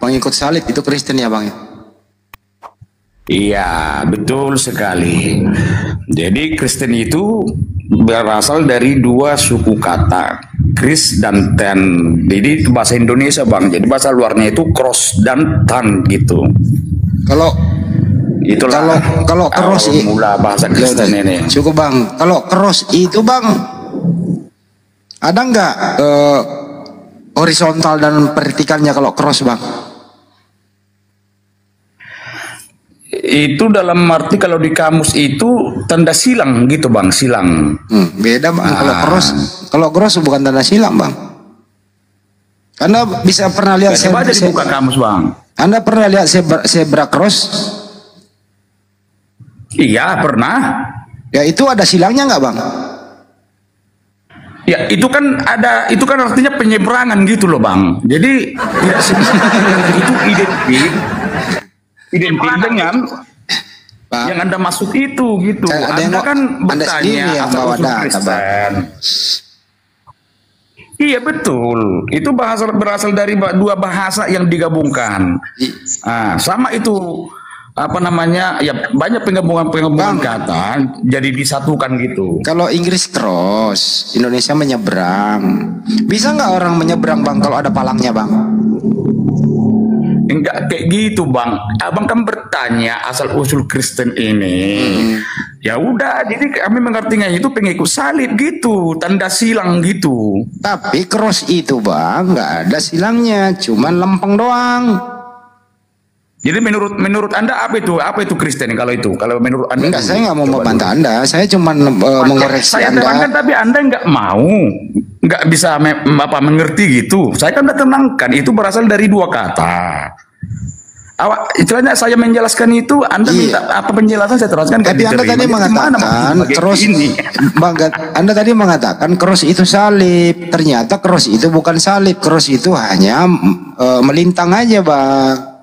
Pengikut salib itu Kristen ya bang? Iya, betul sekali. Jadi Kristen itu berasal dari dua suku kata, Kris dan Ten. Jadi itu bahasa Indonesia bang. Jadi bahasa luarnya itu cross dan tan gitu. Kalau Itulah kalau cross awal mula bahasa Kristen ini. cukup bang. Kalau cross itu bang, ada nggak horizontal dan vertikalnya kalau cross bang? Itu dalam arti kalau di kamus itu tanda silang gitu bang, silang. Beda bang. Kalau cross bukan tanda silang bang. Anda bisa pernah lihat Coba aja dibuka kamus bang. Anda pernah lihat zebra cross? Iya pernah. Ya itu ada silangnya nggak bang? Ya itu kan ada, itu kan artinya penyeberangan gitu loh bang. Jadi tidak sebenarnya itu identik dengan Bang, yang Anda maksud itu gitu. Anda kan bertanya yang bawa data bang. Iya betul. Itu berasal dari dua bahasa yang digabungkan. Sama itu apa namanya, ya banyak penggabungan kata jadi disatukan gitu. Kalau Inggris cross, Indonesia menyeberang. Bisa nggak orang menyeberang bang kalau ada palangnya bang? Enggak kayak gitu bang. Abang kan bertanya asal usul Kristen ini. Ya udah, jadi kami mengertinya itu pengikut salib gitu, tanda silang gitu. Tapi cross itu bang nggak ada silangnya, cuman lempeng doang. Jadi menurut Anda apa itu Kristen kalau itu? Kalau menurut Anda? Enggak, saya nggak mau membantah Anda. Saya cuma mengoreksi Saya Anda. terangkan tapi Anda nggak mau, nggak bisa mengerti gitu. Saya kan udah tenangkan itu berasal dari dua kata. Istilahnya saya menjelaskan itu, Anda minta apa penjelasan saya teruskan. Tapi Anda tadi mengatakan cross ini, Anda tadi mengatakan cross itu salib. Ternyata cross itu bukan salib. Cross itu hanya melintang aja bang.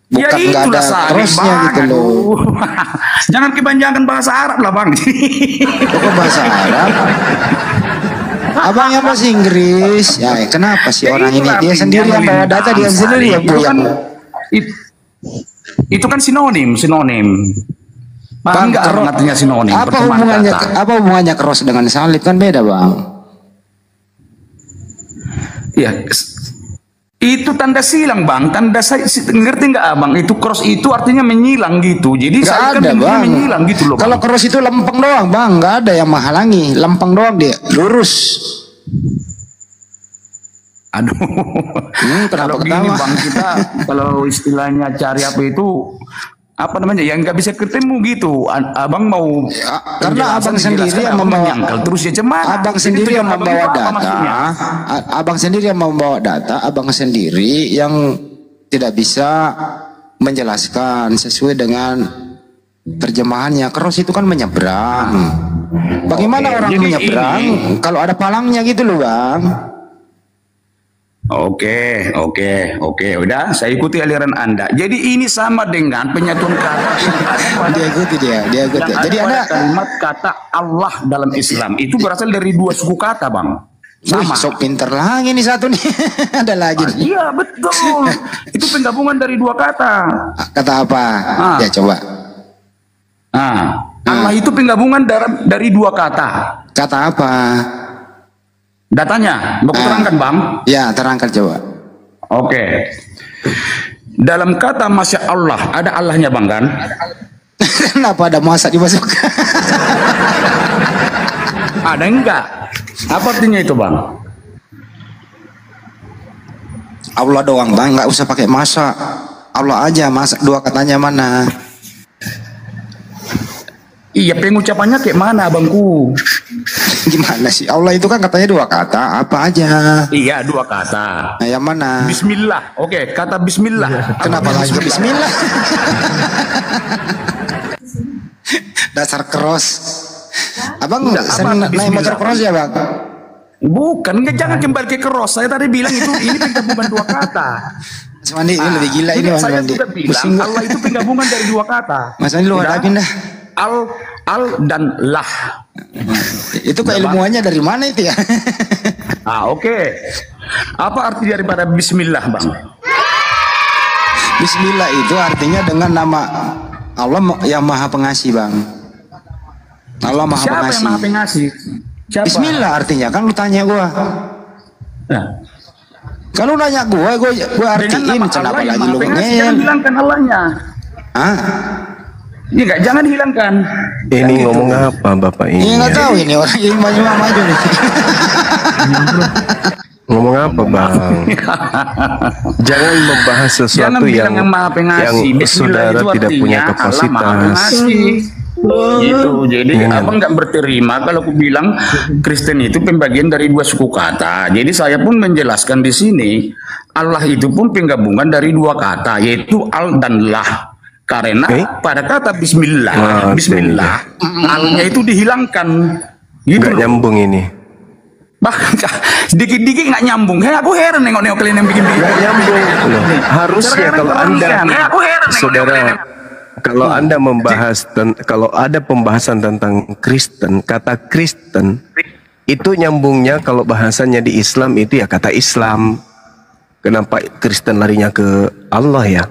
Bukan ya nggak ada crossnya gitu loh. Jangan kebanyakan bahasa Arab lah bang. Kok bahasa Arab? Abangnya bahasa Inggris. Ya kenapa sih orang ini? Dia sendiri yang bawa data, dia sendiri yang punya. Itu kan sinonim. Bang, enggak artinya sinonim. Apa hubungannya cross dengan salib, kan beda bang? Ya, itu tanda silang bang. Ngerti nggak abang? Itu cross itu artinya menyilang gitu. Jadi nggak ada bang. Menyilang gitu loh. Kalau cross itu lempeng doang bang, nggak ada yang menghalangi. Lempeng doang dia, lurus. Aduh, kalau gini bang, kita kalau istilahnya cari apa itu apa namanya, yang nggak bisa ketemu gitu. Abang mau ya, karena abang sendiri yang membawa terus ya cuman abang sendiri yang membawa data. Abang sendiri yang membawa data, abang sendiri yang tidak bisa menjelaskan sesuai dengan terjemahannya. Cross itu kan menyeberang. Bagaimana orang menyeberang kalau ada palangnya gitu loh bang? Oke, udah saya ikuti aliran Anda. Jadi ini sama dengan penyatuan kata. Dia ikuti. Jadi ada kalimat kata Allah dalam Islam itu berasal dari dua suku kata, bang. Sama. Sok pinter lagi nih satu nih. Ada lagi. Iya betul. Itu penggabungan dari dua kata. Kata apa? Ya coba. Allah itu penggabungan dari dua kata. Kata apa? Datanya, mau terangkan bang? Ya, terangkan coba. Oke. Dalam kata Masya Allah, ada Allahnya bang kan? Kenapa ada masa dimasukkan? Ada enggak? Apa artinya itu bang? Allah doang bang, nggak usah pakai masa. Allah aja, masa dua katanya mana? Iya, pengucapannya kayak mana abangku? Gimana sih? Allah itu kan katanya dua kata, apa aja? Iya, dua kata. Nah, yang mana? Bismillah. Oke, kata Bismillah. Iya. Kenapa lagi Bismillah? Dasar cross. Abang naik motor cross ya bang? Bukan, jangan kembali ke cross. Saya tadi bilang ini penggabungan dua kata. Mas Mandi ini lebih gila ini Mas Mandi. Allah itu penggabungan dari dua kata. Mas Mandi lu hadapin dah. Al dan lah. Itu keilmuannya dari mana itu ya? Oke. Apa arti daripada Bismillah bang? Bismillah itu artinya dengan nama Allah yang Maha Pengasih, Bang. Allah Maha Siapa Pengasih. yang Maha Pengasih? Siapa? Bismillah artinya, kan lu tanya gua. Nah, Kalau nanya gua artiin, kenapa lagi lu jangan ngel? hilangkan Allahnya. Hah? Iya, jangan hilangkan. Ini ngomong apa Bapak ini? Iya nggak tahu ini orang yang maju nih. Ngomong apa Bang? Jangan membahas sesuatu yang Maha Pengasih. saudara tidak punya kapasitas. Gitu. Jadi abang nggak berterima kalau aku bilang Kristen itu pembagian dari dua suku kata. Jadi saya pun menjelaskan di sini Allah itu pun penggabungan dari dua kata, yaitu al dan lah. Karena pada kata Bismillah, Bismillah, alnya itu dihilangkan. Gitu. Nggak nyambung ini. Bahkan sedikit-dikit nggak nyambung. Aku heran nengok-nengok kalian yang bikin-bikin. Nggak nyambung. Harusnya kalau Anda, saudara, kalau Anda membahas, kalau ada pembahasan tentang Kristen, kata Kristen itu nyambungnya kalau bahasanya di Islam itu ya kata Islam. Kenapa Kristen larinya ke Allah ya?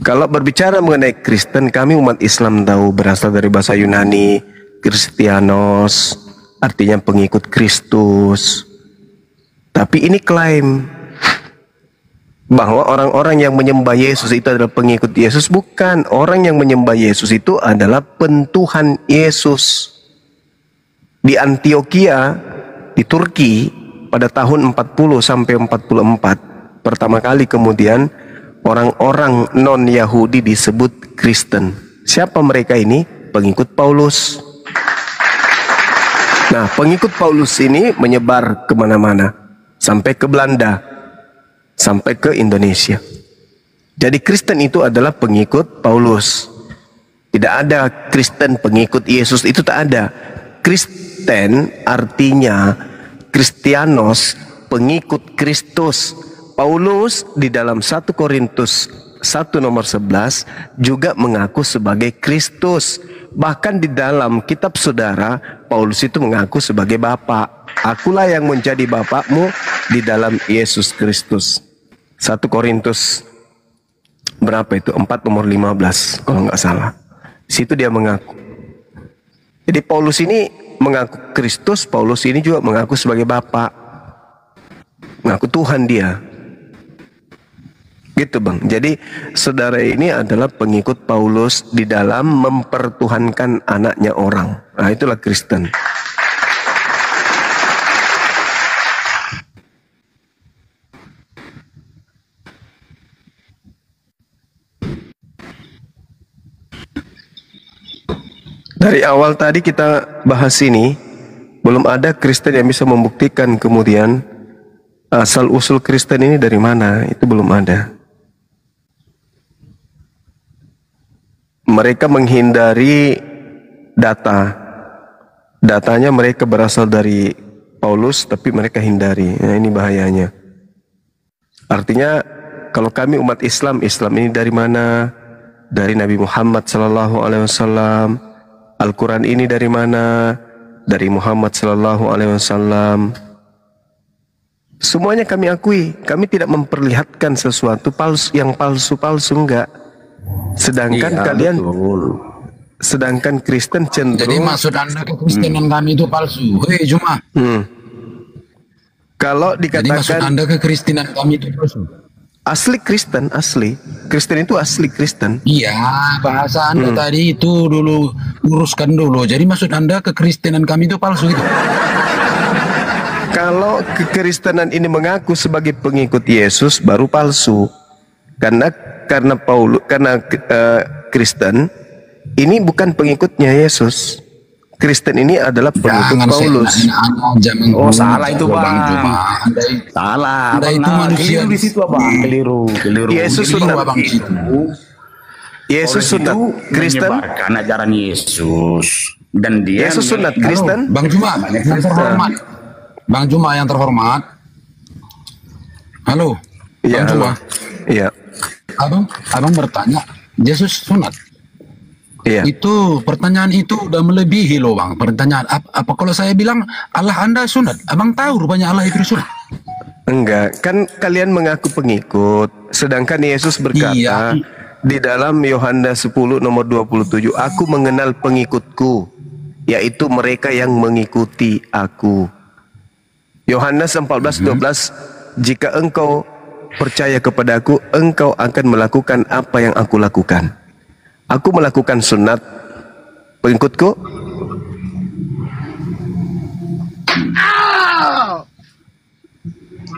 Kalau berbicara mengenai Kristen, kami umat Islam tahu berasal dari bahasa Yunani, Kristianos, artinya pengikut Kristus. Tapi ini klaim bahwa orang-orang yang menyembah Yesus itu adalah pengikut Yesus. Bukan, orang yang menyembah Yesus itu adalah pentuhan Yesus. Di Antioquia, di Turki, pada tahun 40 sampai 44, pertama kali kemudian orang-orang non-Yahudi disebut Kristen. Siapa mereka ini? Pengikut Paulus. Nah, pengikut Paulus ini menyebar kemana-mana, sampai ke Belanda, sampai ke Indonesia. Jadi Kristen itu adalah pengikut Paulus. Tidak ada Kristen pengikut Yesus, itu tak ada. Kristen artinya Kristianos, pengikut Kristus. Paulus di dalam 1 Korintus 1 nomor 11 juga mengaku sebagai Kristus. Bahkan di dalam kitab saudara, Paulus itu mengaku sebagai Bapa. Akulah yang menjadi bapakmu di dalam Yesus Kristus. 1 Korintus berapa itu? 4 nomor 15 kalau nggak salah. Di situ dia mengaku. Jadi Paulus ini mengaku Kristus, Paulus ini juga mengaku sebagai Bapa. Mengaku Tuhan dia. Gitu Bang. Jadi saudara ini adalah pengikut Paulus di dalam mempertuhankan anaknya orang. Nah, itulah Kristen. Dari awal tadi kita bahas ini, belum ada Kristen yang bisa membuktikan kemudian asal usul Kristen ini dari mana, itu belum ada. Mereka menghindari data. Datanya mereka berasal dari Paulus, tapi mereka hindari. Nah, ini bahayanya. Artinya, kalau kami umat Islam, Islam ini dari mana? Dari Nabi Muhammad SAW. Al-Quran ini dari mana? Dari Muhammad SAW. Semuanya kami akui. Kami tidak memperlihatkan sesuatu yang palsu-palsu, enggak. Sedangkan kalian, sedangkan Kristen cenderung. Jadi maksud Anda kekristenan kami itu palsu? Hei Juma. Kalau Jadi maksud dikatakan Anda kekristenan kami itu palsu? asli Kristen, asli Kristen itu asli Kristen. Iya, bahasa Anda tadi itu dulu uruskan dulu. Jadi maksud Anda kekristenan kami itu palsu itu? Kalau kekristenan ini mengaku sebagai pengikut Yesus baru palsu. Karena Kristen ini bukan pengikutnya Yesus. Kristen ini adalah pengikut Paulus. Oh, salah itu Bang. Anda, Salah. Anda itu manusia Keliru di situ Bang. Keliru. Yesus sunat. Yesus sunat. Kristen menyebarkan ajaran Yesus dan dia Yesus sunat Kristen. Bang Juma yang terhormat. Bang Juma yang terhormat. Halo. Iya, Bang Juma. Iya. Abang bertanya, Yesus sunat. Iya. Itu pertanyaan itu udah melebihi loh Bang. Pertanyaan apa kalau saya bilang Allah Anda sunat? Abang tahu rupanya Allah itu sunat. Enggak, kan kalian mengaku pengikut, sedangkan Yesus berkata Iya. di dalam Yohanes 10 nomor 27, aku mengenal pengikutku, yaitu mereka yang mengikuti aku. Yohanes 14:12, jika engkau percaya kepadaku, engkau akan melakukan apa yang aku lakukan. Aku melakukan sunat pengikutku.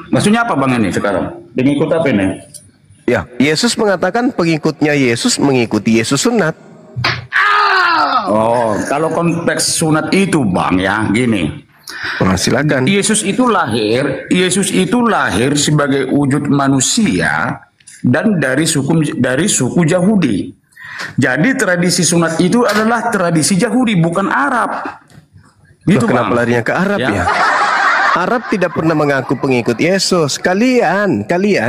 Maksudnya apa bang ini sekarang? Pengikut apa ini? Ya, Yesus mengatakan pengikutnya Yesus mengikuti Yesus sunat. Oh, kalau konteks sunat itu bang ya, gini. Nah, silakan. Yesus itu lahir sebagai wujud manusia dan dari suku Yahudi. Jadi tradisi sunat itu adalah tradisi Yahudi, bukan Arab. Loh, Gitu kenapa bang. larinya ke Arab ya? Arab tidak pernah mengaku pengikut Yesus. Kalian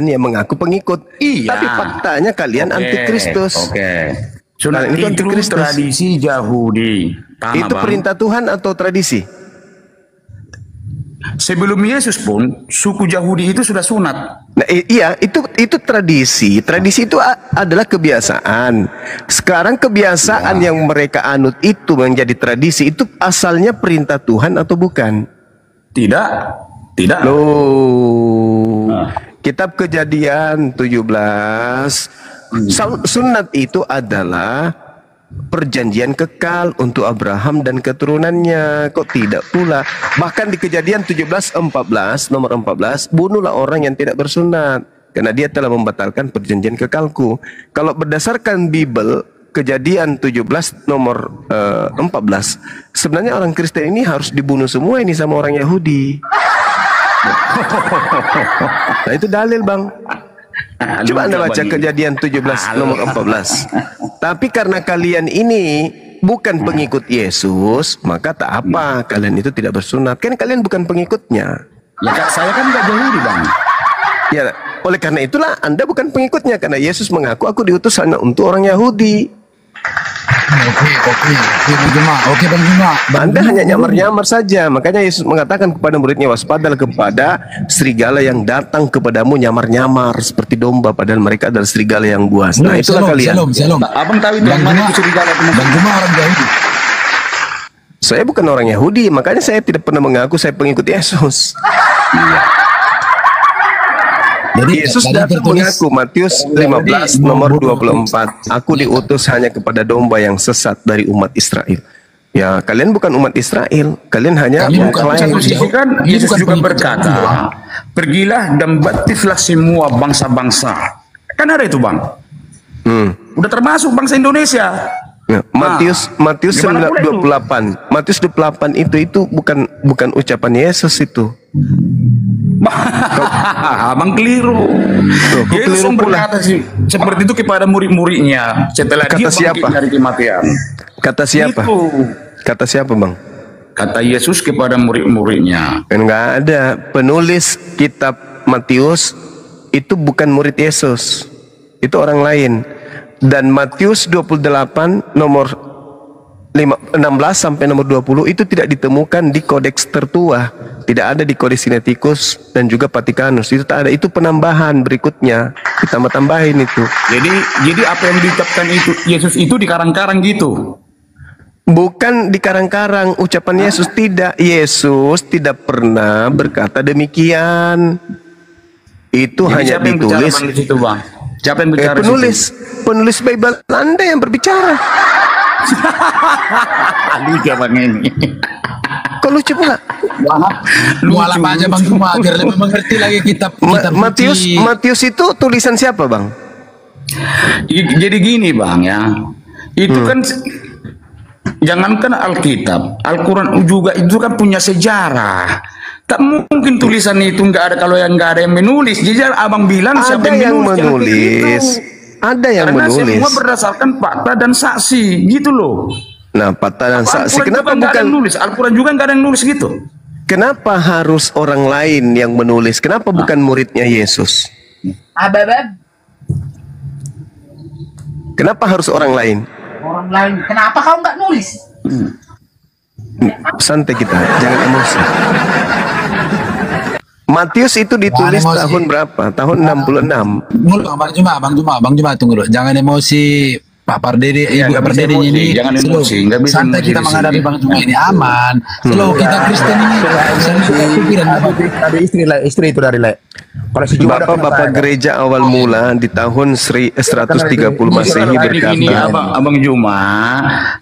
yang mengaku pengikut. Iya. Tapi faktanya kalian Oke, antikristus. Oke. Sunat Kalian itu itu antikristus. tradisi Yahudi. Paham, Itu bang? perintah Tuhan atau tradisi? Sebelum Yesus pun suku Yahudi itu sudah sunat. Nah, iya, itu tradisi. Tradisi itu adalah kebiasaan. Sekarang kebiasaan yang mereka anut itu menjadi tradisi. Itu asalnya perintah Tuhan atau bukan? Tidak. Loh. Kitab Kejadian 17. Sunat itu adalah perjanjian kekal untuk Abraham dan keturunannya. Kok tidak pula? Bahkan di Kejadian 17:14, nomor 14, bunuhlah orang yang tidak bersunat, karena dia telah membatalkan perjanjian kekalku. Kalau berdasarkan Bible, Kejadian 17 nomor 14, sebenarnya orang Kristen ini harus dibunuh semua ini sama orang Yahudi. Nah, itu dalil, Bang. Coba Anda baca Kejadian 17 nomor 14. Tapi karena kalian ini bukan pengikut Yesus, maka tak apa, kalian itu tidak bersunat. Kan kalian bukan pengikutnya. Ya Kak, saya kan nggak Yahudi bang. Ya, oleh karena itulah Anda bukan pengikutnya, karena Yesus mengaku aku diutus hanya untuk orang Yahudi. Oke, Bang Juma. Anda hanya nyamar-nyamar saja. Makanya Yesus mengatakan kepada muridnya, waspadalah kepada serigala yang datang kepadamu nyamar-nyamar seperti domba, padahal mereka adalah serigala yang buas. Nah, itulah kalian. Shalom. Abang tahu itu yang mana itu serigala itu? Bang Juma orang Yahudi. Saya bukan orang Yahudi, makanya saya tidak pernah mengaku saya pengikut Yesus. Jadi Yesus tadi datang tertulis mengaku Matius 15 nomor 24, aku diutus hanya kepada domba yang sesat dari umat Israel. Ya, kalian bukan umat Israel, kalian hanya Kami umat bukan lain. Satu sisi kan Ini Yesus bukan juga pengikut berkata, Yahudi, pergilah dan baptislah semua bangsa-bangsa. Kan ada itu bang. Udah termasuk bangsa Indonesia. Ya, Matius gimana boleh 9:28. Matius 28 itu bukan ucapan Yesus itu. Abang keliru. kok Yesus keliru pula? berkata seperti itu kepada murid-muridnya setelah Kata dia siapa? bangkit dari kematian. Kata siapa? Itu. Kata siapa, Bang? Kata Yesus kepada murid-muridnya. Enggak ada. Penulis kitab Matius itu bukan murid Yesus. Itu orang lain. Dan Matius 28 nomor 16 sampai nomor 20 itu tidak ditemukan di kodeks tertua. Tidak ada di kodeks Sinaiticus dan juga Vatikanus. Itu tak ada. Itu penambahan berikutnya. Ditambah-tambahin itu. Jadi apa yang diucapkan itu Yesus itu di karang-karang gitu. Bukan di karang-karang ucapan Yesus, tidak. Yesus tidak pernah berkata demikian. Itu Jadi hanya siapa yang bicara ditulis. bang di situ bang? Siapa yang bicara Penulis Bible Anda yang berbicara. Lucu bang ini. Kok lucu pula? Mualaf aja Bang Juma agar lebih mengerti lagi kitab suci. Matius itu tulisan siapa, Bang? Jadi gini bang ya, itu kan jangankan Alkitab, Al-Quran juga itu kan punya sejarah. Tak mungkin tulisan itu nggak ada kalau yang nggak ada yang menulis. Jadi abang bilang siapa Ada yang menulis? menulis. Ada yang Karena menulis. semua berdasarkan fakta dan saksi, gitu loh. Nah, fakta dan saksi. Al-Quran Kenapa juga nggak ada bukan? yang nulis? Al-Quran juga nggak ada yang nulis gitu. Kenapa harus orang lain yang menulis? Kenapa bukan muridnya Yesus? Kenapa harus orang lain? Orang lain. Kenapa kau nggak nulis? Santai kita, jangan emosi. Matius itu ditulis Jangan emosi. tahun berapa? Tahun 66. Tunggu dulu, Bang Juma, tunggu dulu. Jangan emosi Pak Pardede, Iya, Ibu nggak bisa Pardede emosi, ini. jangan Slow. emosi, nggak bisa Santai emosi kita di menghadapi sini. Bang Juma ini aman. Slow, kita Kristen ini. Bisa pikiran apa? Ada istri itu dari Le. Kalau si Juma Bapak-bapak gereja awal mula di tahun 130 Masehi Ini berkata, abang Juma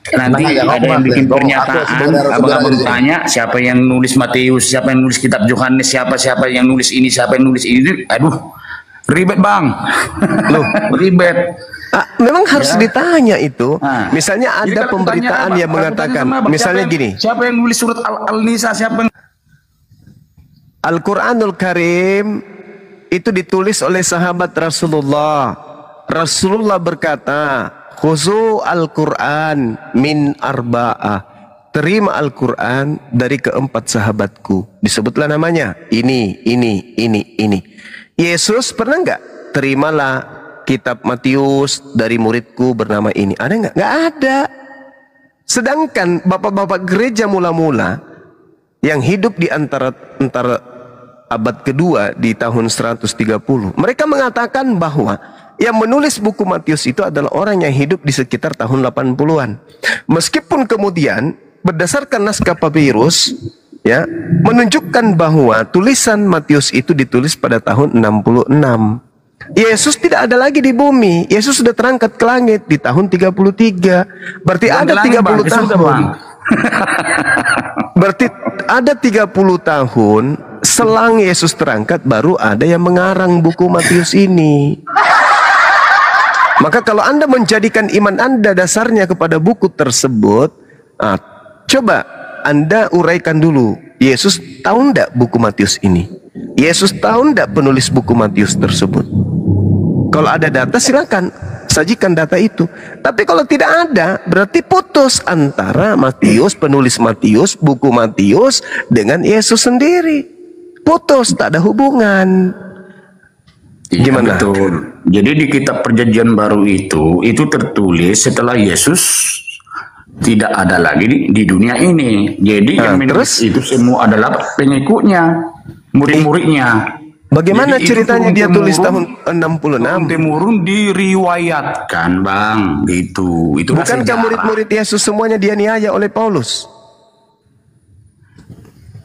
nanti Tenang aja, ada aku yang bikin maaf, pernyataan, aku saudara-saudara abang-abang di sini. tanya siapa yang nulis Matius, siapa yang nulis kitab Yohanes, siapa yang nulis ini, siapa yang nulis ini. Aduh, ribet bang. Loh, ribet. memang harus ditanya itu. Nah, Misalnya jadi ada kalau pemberitaan ditanya, yang Bang, mengatakan, kalau ditanya, Bang, misalnya gini, siapa yang nulis surat Al-Nisa, siapa yang Al-Quranul Karim itu ditulis oleh sahabat Rasulullah. Rasulullah berkata, khuzu Al-Quran min arba'ah. Terima Al-Quran dari keempat sahabatku. Disebutlah namanya. Ini. Yesus pernah nggak? Terimalah kitab Matius dari muridku bernama ini. Ada nggak? Nggak ada. Sedangkan bapak-bapak gereja mula-mula yang hidup di antara abad kedua di tahun 130, mereka mengatakan bahwa yang menulis buku Matius itu adalah orang yang hidup di sekitar tahun 80-an. Meskipun kemudian berdasarkan naskah papirus ya menunjukkan bahwa tulisan Matius itu ditulis pada tahun 66. Yesus tidak ada lagi di bumi. Yesus sudah terangkat ke langit di tahun 33. Berarti ada 30 tahun. Berarti ada 30 tahun selang Yesus terangkat baru ada yang mengarang buku Matius ini. Maka kalau Anda menjadikan iman Anda dasarnya kepada buku tersebut, coba Anda uraikan dulu. Yesus tahu enggak buku Matius ini? Yesus tahu enggak penulis buku Matius tersebut? Kalau ada data silakan sajikan data itu. Tapi kalau tidak ada, berarti putus antara Matius, penulis Matius, buku Matius dengan Yesus sendiri. Putus, tak ada hubungan. Iya, Gimana? betul. Jadi di kitab Perjanjian Baru itu tertulis setelah Yesus tidak ada lagi di dunia ini. Jadi yang menulis itu semua adalah pengikutnya, murid-muridnya. Bagaimana Jadi itu ceritanya dia tulis tahun 66? Temurun diriwayatkan, Bang, gitu. Itu Bukankah murid-murid Yesus semuanya dianiaya oleh Paulus?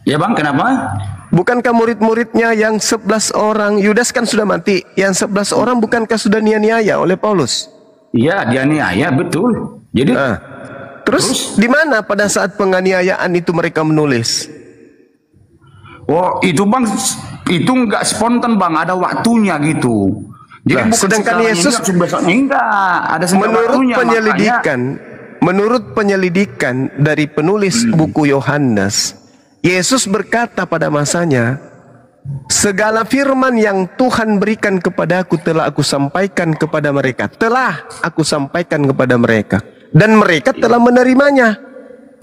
Ya, Bang, kenapa? Bukankah murid-muridnya yang 11 orang, Yudas kan sudah mati, yang 11 orang bukankah sudah dianiaya oleh Paulus? Iya, dianiaya, betul. Jadi Terus di mana pada saat penganiayaan itu mereka menulis? oh, itu Bang, itu nggak spontan, Bang, ada waktunya gitu. Jadi Nah, bukan sedangkan sekarang Yesus ini, besoknya enggak, ada waktunya, menurut penyelidikan dari penulis buku Yohanes, Yesus berkata pada masanya, segala firman yang Tuhan berikan kepadaku telah aku sampaikan kepada mereka. Telah aku sampaikan kepada mereka. Dan mereka telah menerimanya.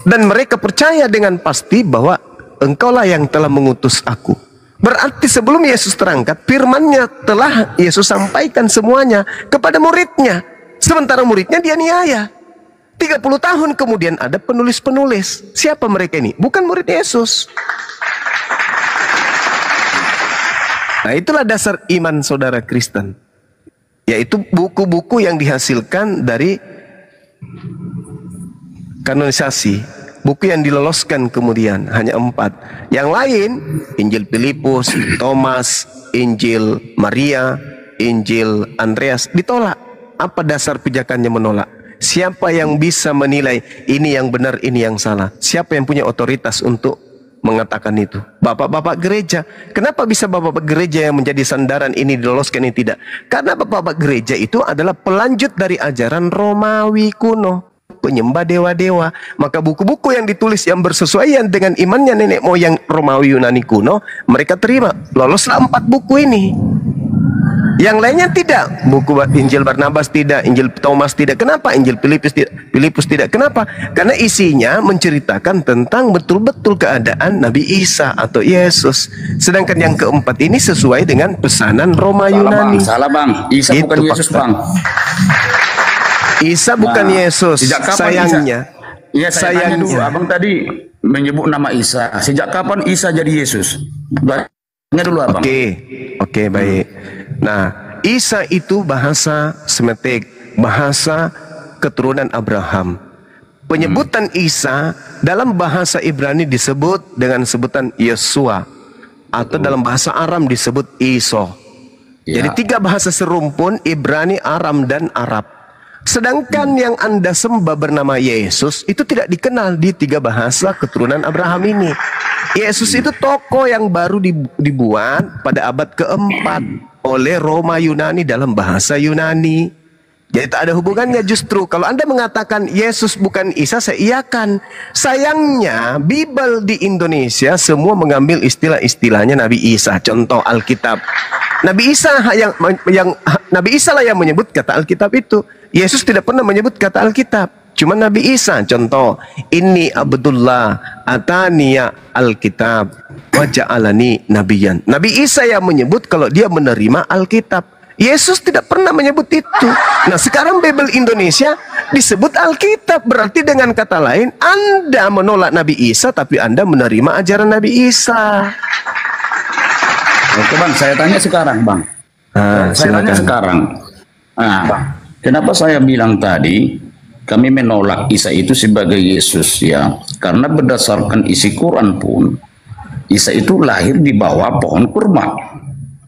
Dan mereka percaya dengan pasti bahwa engkaulah yang telah mengutus aku. Berarti sebelum Yesus terangkat, firman-Nya telah Yesus sampaikan semuanya kepada muridnya. Sementara muridnya dianiaya. 30 tahun kemudian ada penulis-penulis. Siapa mereka ini? Bukan murid Yesus. Nah, itulah dasar iman saudara Kristen. Yaitu buku-buku yang dihasilkan dari kanonisasi. Buku yang diloloskan kemudian hanya 4. Yang lain, Injil Filipus, Thomas, Injil Maria, Injil Andreas ditolak. Apa dasar pijakannya menolak? Siapa yang bisa menilai ini yang benar, ini yang salah? Siapa yang punya otoritas untuk mengatakan itu? Bapak-bapak gereja. Kenapa bisa bapak-bapak gereja yang menjadi sandaran ini diloloskan, ini tidak? Karena bapak-bapak gereja itu adalah pelanjut dari ajaran Romawi kuno, penyembah dewa-dewa. Maka buku-buku yang ditulis yang bersesuaian dengan imannya nenek moyang Romawi Yunani kuno, mereka terima. Loloslah 4 buku ini. Yang lainnya tidak. Buku Injil Barnabas tidak, Injil Thomas tidak. Kenapa? Injil Filipus tidak. Kenapa? Karena isinya menceritakan tentang betul-betul keadaan Nabi Isa atau Yesus. Sedangkan yang keempat ini sesuai dengan pesanan Roma Yunani. Salah, Bang. Isa Itu bukan Yesus, fakta. Bang. Isa bukan Yesus. Sejak kapan Sayangnya. Iya, saya tanya dulu. Sayangnya. Abang tadi menyebut nama Isa. Sejak kapan Isa jadi Yesus? Nggak dulu abang. Oke, baik. Nah, Isa itu bahasa Semitik, bahasa keturunan Abraham. Penyebutan Isa dalam bahasa Ibrani disebut dengan sebutan Yesua, atau dalam bahasa Aram disebut Iso. Ya. Jadi 3 bahasa serumpun, Ibrani, Aram, dan Arab. Sedangkan yang Anda sembah bernama Yesus itu tidak dikenal di 3 bahasa keturunan Abraham ini. Yesus itu tokoh yang baru dibuat pada abad keempat oleh Roma Yunani dalam bahasa Yunani. Jadi tak ada hubungannya. Justru kalau Anda mengatakan Yesus bukan Isa, saya iakan. Sayangnya Bible di Indonesia semua mengambil istilah-istilahnya Nabi Isa. Contoh Alkitab. Nabi Isa Nabi Isa lah yang menyebut kata Alkitab itu. Yesus tidak pernah menyebut kata Alkitab. Cuma Nabi Isa. Contoh, Inni Abdullah ataniya Alkitab wa ja'alani nabiyan. Nabi Isa yang menyebut kalau dia menerima Alkitab. Yesus tidak pernah menyebut itu. Nah, sekarang Bible Indonesia disebut Alkitab. Berarti dengan kata lain, Anda menolak Nabi Isa, tapi Anda menerima ajaran Nabi Isa. Oke bang, saya tanya sekarang bang. Saya tanya sekarang. Nah, bang, kenapa saya bilang tadi kami menolak Isa itu sebagai Yesus ya? Karena berdasarkan isi Quran pun, Isa itu lahir di bawah pohon kurma.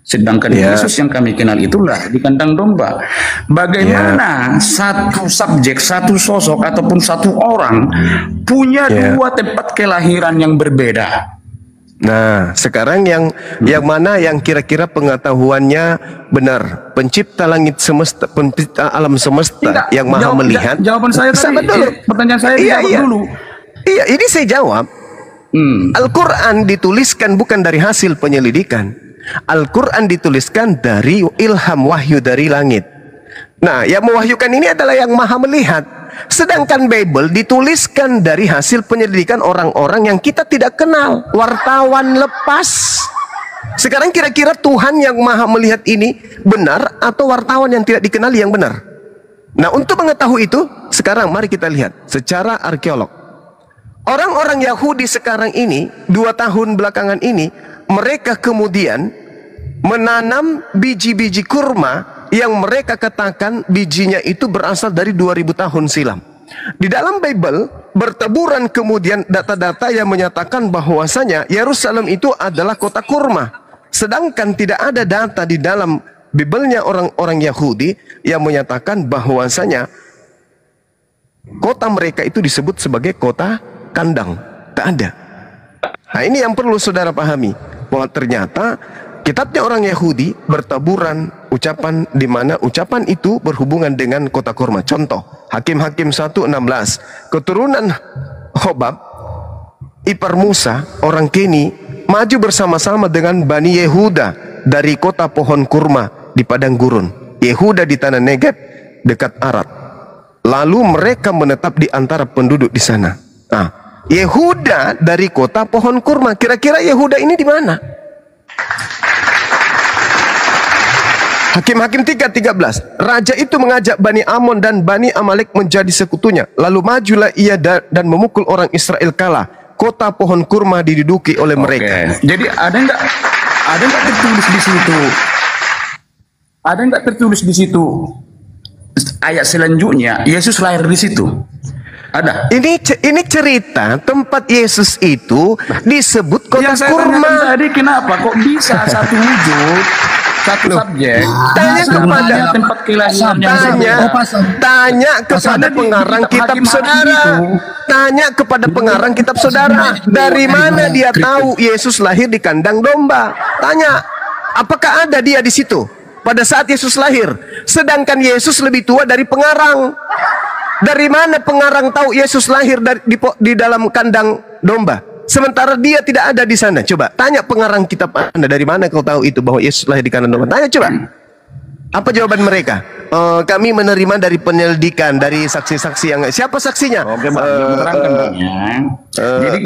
Sedangkan Yesus yang kami kenal itulah di kandang domba. Bagaimana satu subjek, satu sosok ataupun satu orang punya 2 tempat kelahiran yang berbeda? Nah, sekarang yang mana yang kira-kira pengetahuannya benar? Pencipta langit semesta, pencipta alam semesta yang maha melihat. Jawaban saya tadi, pertanyaan saya dijawab dulu. Iya, ini saya jawab. Al-Quran dituliskan bukan dari hasil penyelidikan. Al-Quran dituliskan dari ilham wahyu dari langit. Nah, yang mewahyukan ini adalah yang maha melihat. Sedangkan Bible dituliskan dari hasil penyelidikan orang-orang yang kita tidak kenal. Wartawan lepas. Sekarang kira-kira Tuhan yang maha melihat ini benar atau wartawan yang tidak dikenali yang benar? Nah, untuk mengetahui itu, sekarang mari kita lihat secara arkeolog. Orang-orang Yahudi sekarang ini, 2 tahun belakangan ini, mereka kemudian menanam biji-biji kurma yang mereka katakan bijinya itu berasal dari 2000 tahun silam. Di dalam Bible berteburan kemudian data-data yang menyatakan bahwasanya Yerusalem itu adalah kota kurma. Sedangkan tidak ada data di dalam Bible-nya orang-orang Yahudi yang menyatakan bahwasanya kota mereka itu disebut sebagai kota kandang. Tak ada. Nah, ini yang perlu saudara pahami, bahwa ternyata kitabnya orang Yahudi bertaburan ucapan di mana ucapan itu berhubungan dengan kota kurma. Contoh, Hakim-Hakim 1:16, keturunan Hobab, ipar Musa, orang Keni, maju bersama-sama dengan Bani Yehuda dari kota pohon kurma di padang gurun. Yehuda di tanah Negeb dekat Arad. Lalu mereka menetap di antara penduduk di sana. Nah, Yehuda dari kota pohon kurma. Kira-kira Yehuda ini di mana? Hakim-Hakim 3:13. Raja itu mengajak Bani Amon dan Bani Amalek menjadi sekutunya. Lalu majulah ia dan memukul orang Israel kalah. Kota pohon kurma diduduki oleh mereka. Jadi ada nggak tertulis di situ? Ada nggak tertulis di situ? Ayat selanjutnya Yesus lahir di situ. Ada. Ini cerita tempat Yesus itu disebut kota Yang saya kurma. tadi kenapa kok bisa satu wujud, satu subjek? Tanya kepada tempat kelahiran tanya kepada pengarang kitab saudara. Tanya kepada pengarang kitab saudara. Dari mana dia tahu Yesus lahir di kandang domba? Tanya, apakah ada dia di situ pada saat Yesus lahir? Sedangkan Yesus lebih tua dari pengarang. Dari mana pengarang tahu Yesus lahir di dalam kandang domba? Sementara dia tidak ada di sana. Coba tanya pengarang kitab Anda, dari mana kau tahu itu bahwa Yesus lahir di kandang domba? Tanya coba. Apa jawaban mereka? Kami menerima dari penyelidikan, dari saksi-saksi yang... Siapa saksinya? Oke, terangkan ya. Jadi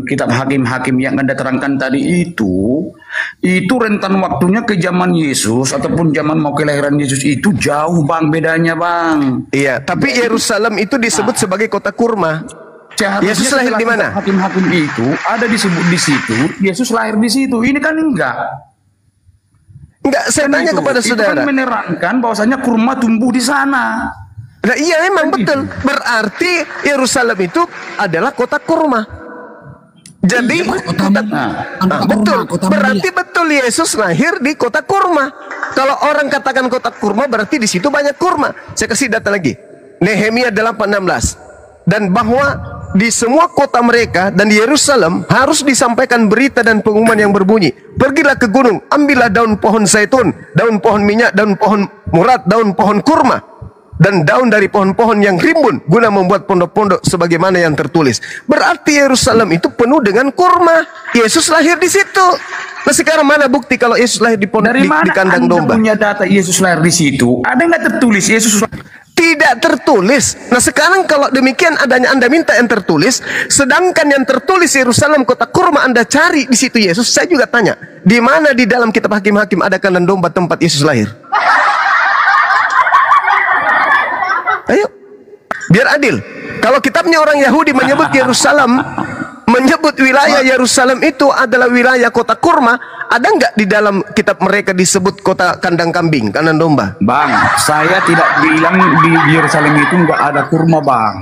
kitab hakim-hakim yang Anda terangkan tadi itu rentan waktunya ke zaman Yesus ataupun zaman mau kelahiran Yesus itu jauh bang bedanya bang. Iya, tapi Yerusalem itu disebut sebagai kota kurma. Seharusnya Yesus lahir di mana? Hakim-hakim itu ada disebut di situ, Yesus lahir di situ. Ini kan enggak. Enggak, saya Kan tanya itu, kepada itu saudara. kan menerangkan bahwasanya kurma tumbuh di sana. Nah, iya memang Kan betul. gitu. Berarti Yerusalem itu adalah kota kurma. Jadi Kota betul. kota Berarti betul Yesus lahir di kota kurma. Kalau orang katakan kota kurma berarti di situ banyak kurma. Saya kasih data lagi. Nehemia 8:16. Dan bahwa di semua kota mereka dan di Yerusalem harus disampaikan berita dan pengumuman yang berbunyi. Pergilah ke gunung, ambillah daun pohon zaitun, daun pohon minyak, daun pohon murad, daun pohon kurma, dan daun dari pohon-pohon yang rimbun guna membuat pondok-pondok sebagaimana yang tertulis. Berarti Yerusalem itu penuh dengan kurma. Yesus lahir di situ. Nah, sekarang mana bukti kalau Yesus lahir di pondok Dari mana di kandang Anda domba? punya data Yesus lahir di situ? Ada nggak tertulis Yesus Tidak tertulis. Nah, sekarang kalau demikian adanya Anda minta yang tertulis, sedangkan yang tertulis Yerusalem kota kurma Anda cari di situ Yesus. Saya juga tanya, di mana di dalam kitab Hakim-Hakim ada kandang domba tempat Yesus lahir? Ayo, biar adil. Kalau kitabnya orang Yahudi menyebut Yerusalem, menyebut wilayah Yerusalem itu adalah wilayah kota kurma, ada nggak di dalam kitab mereka disebut kota kandang kambing, kandang domba? Bang, saya tidak bilang di Yerusalem itu nggak ada kurma, Bang.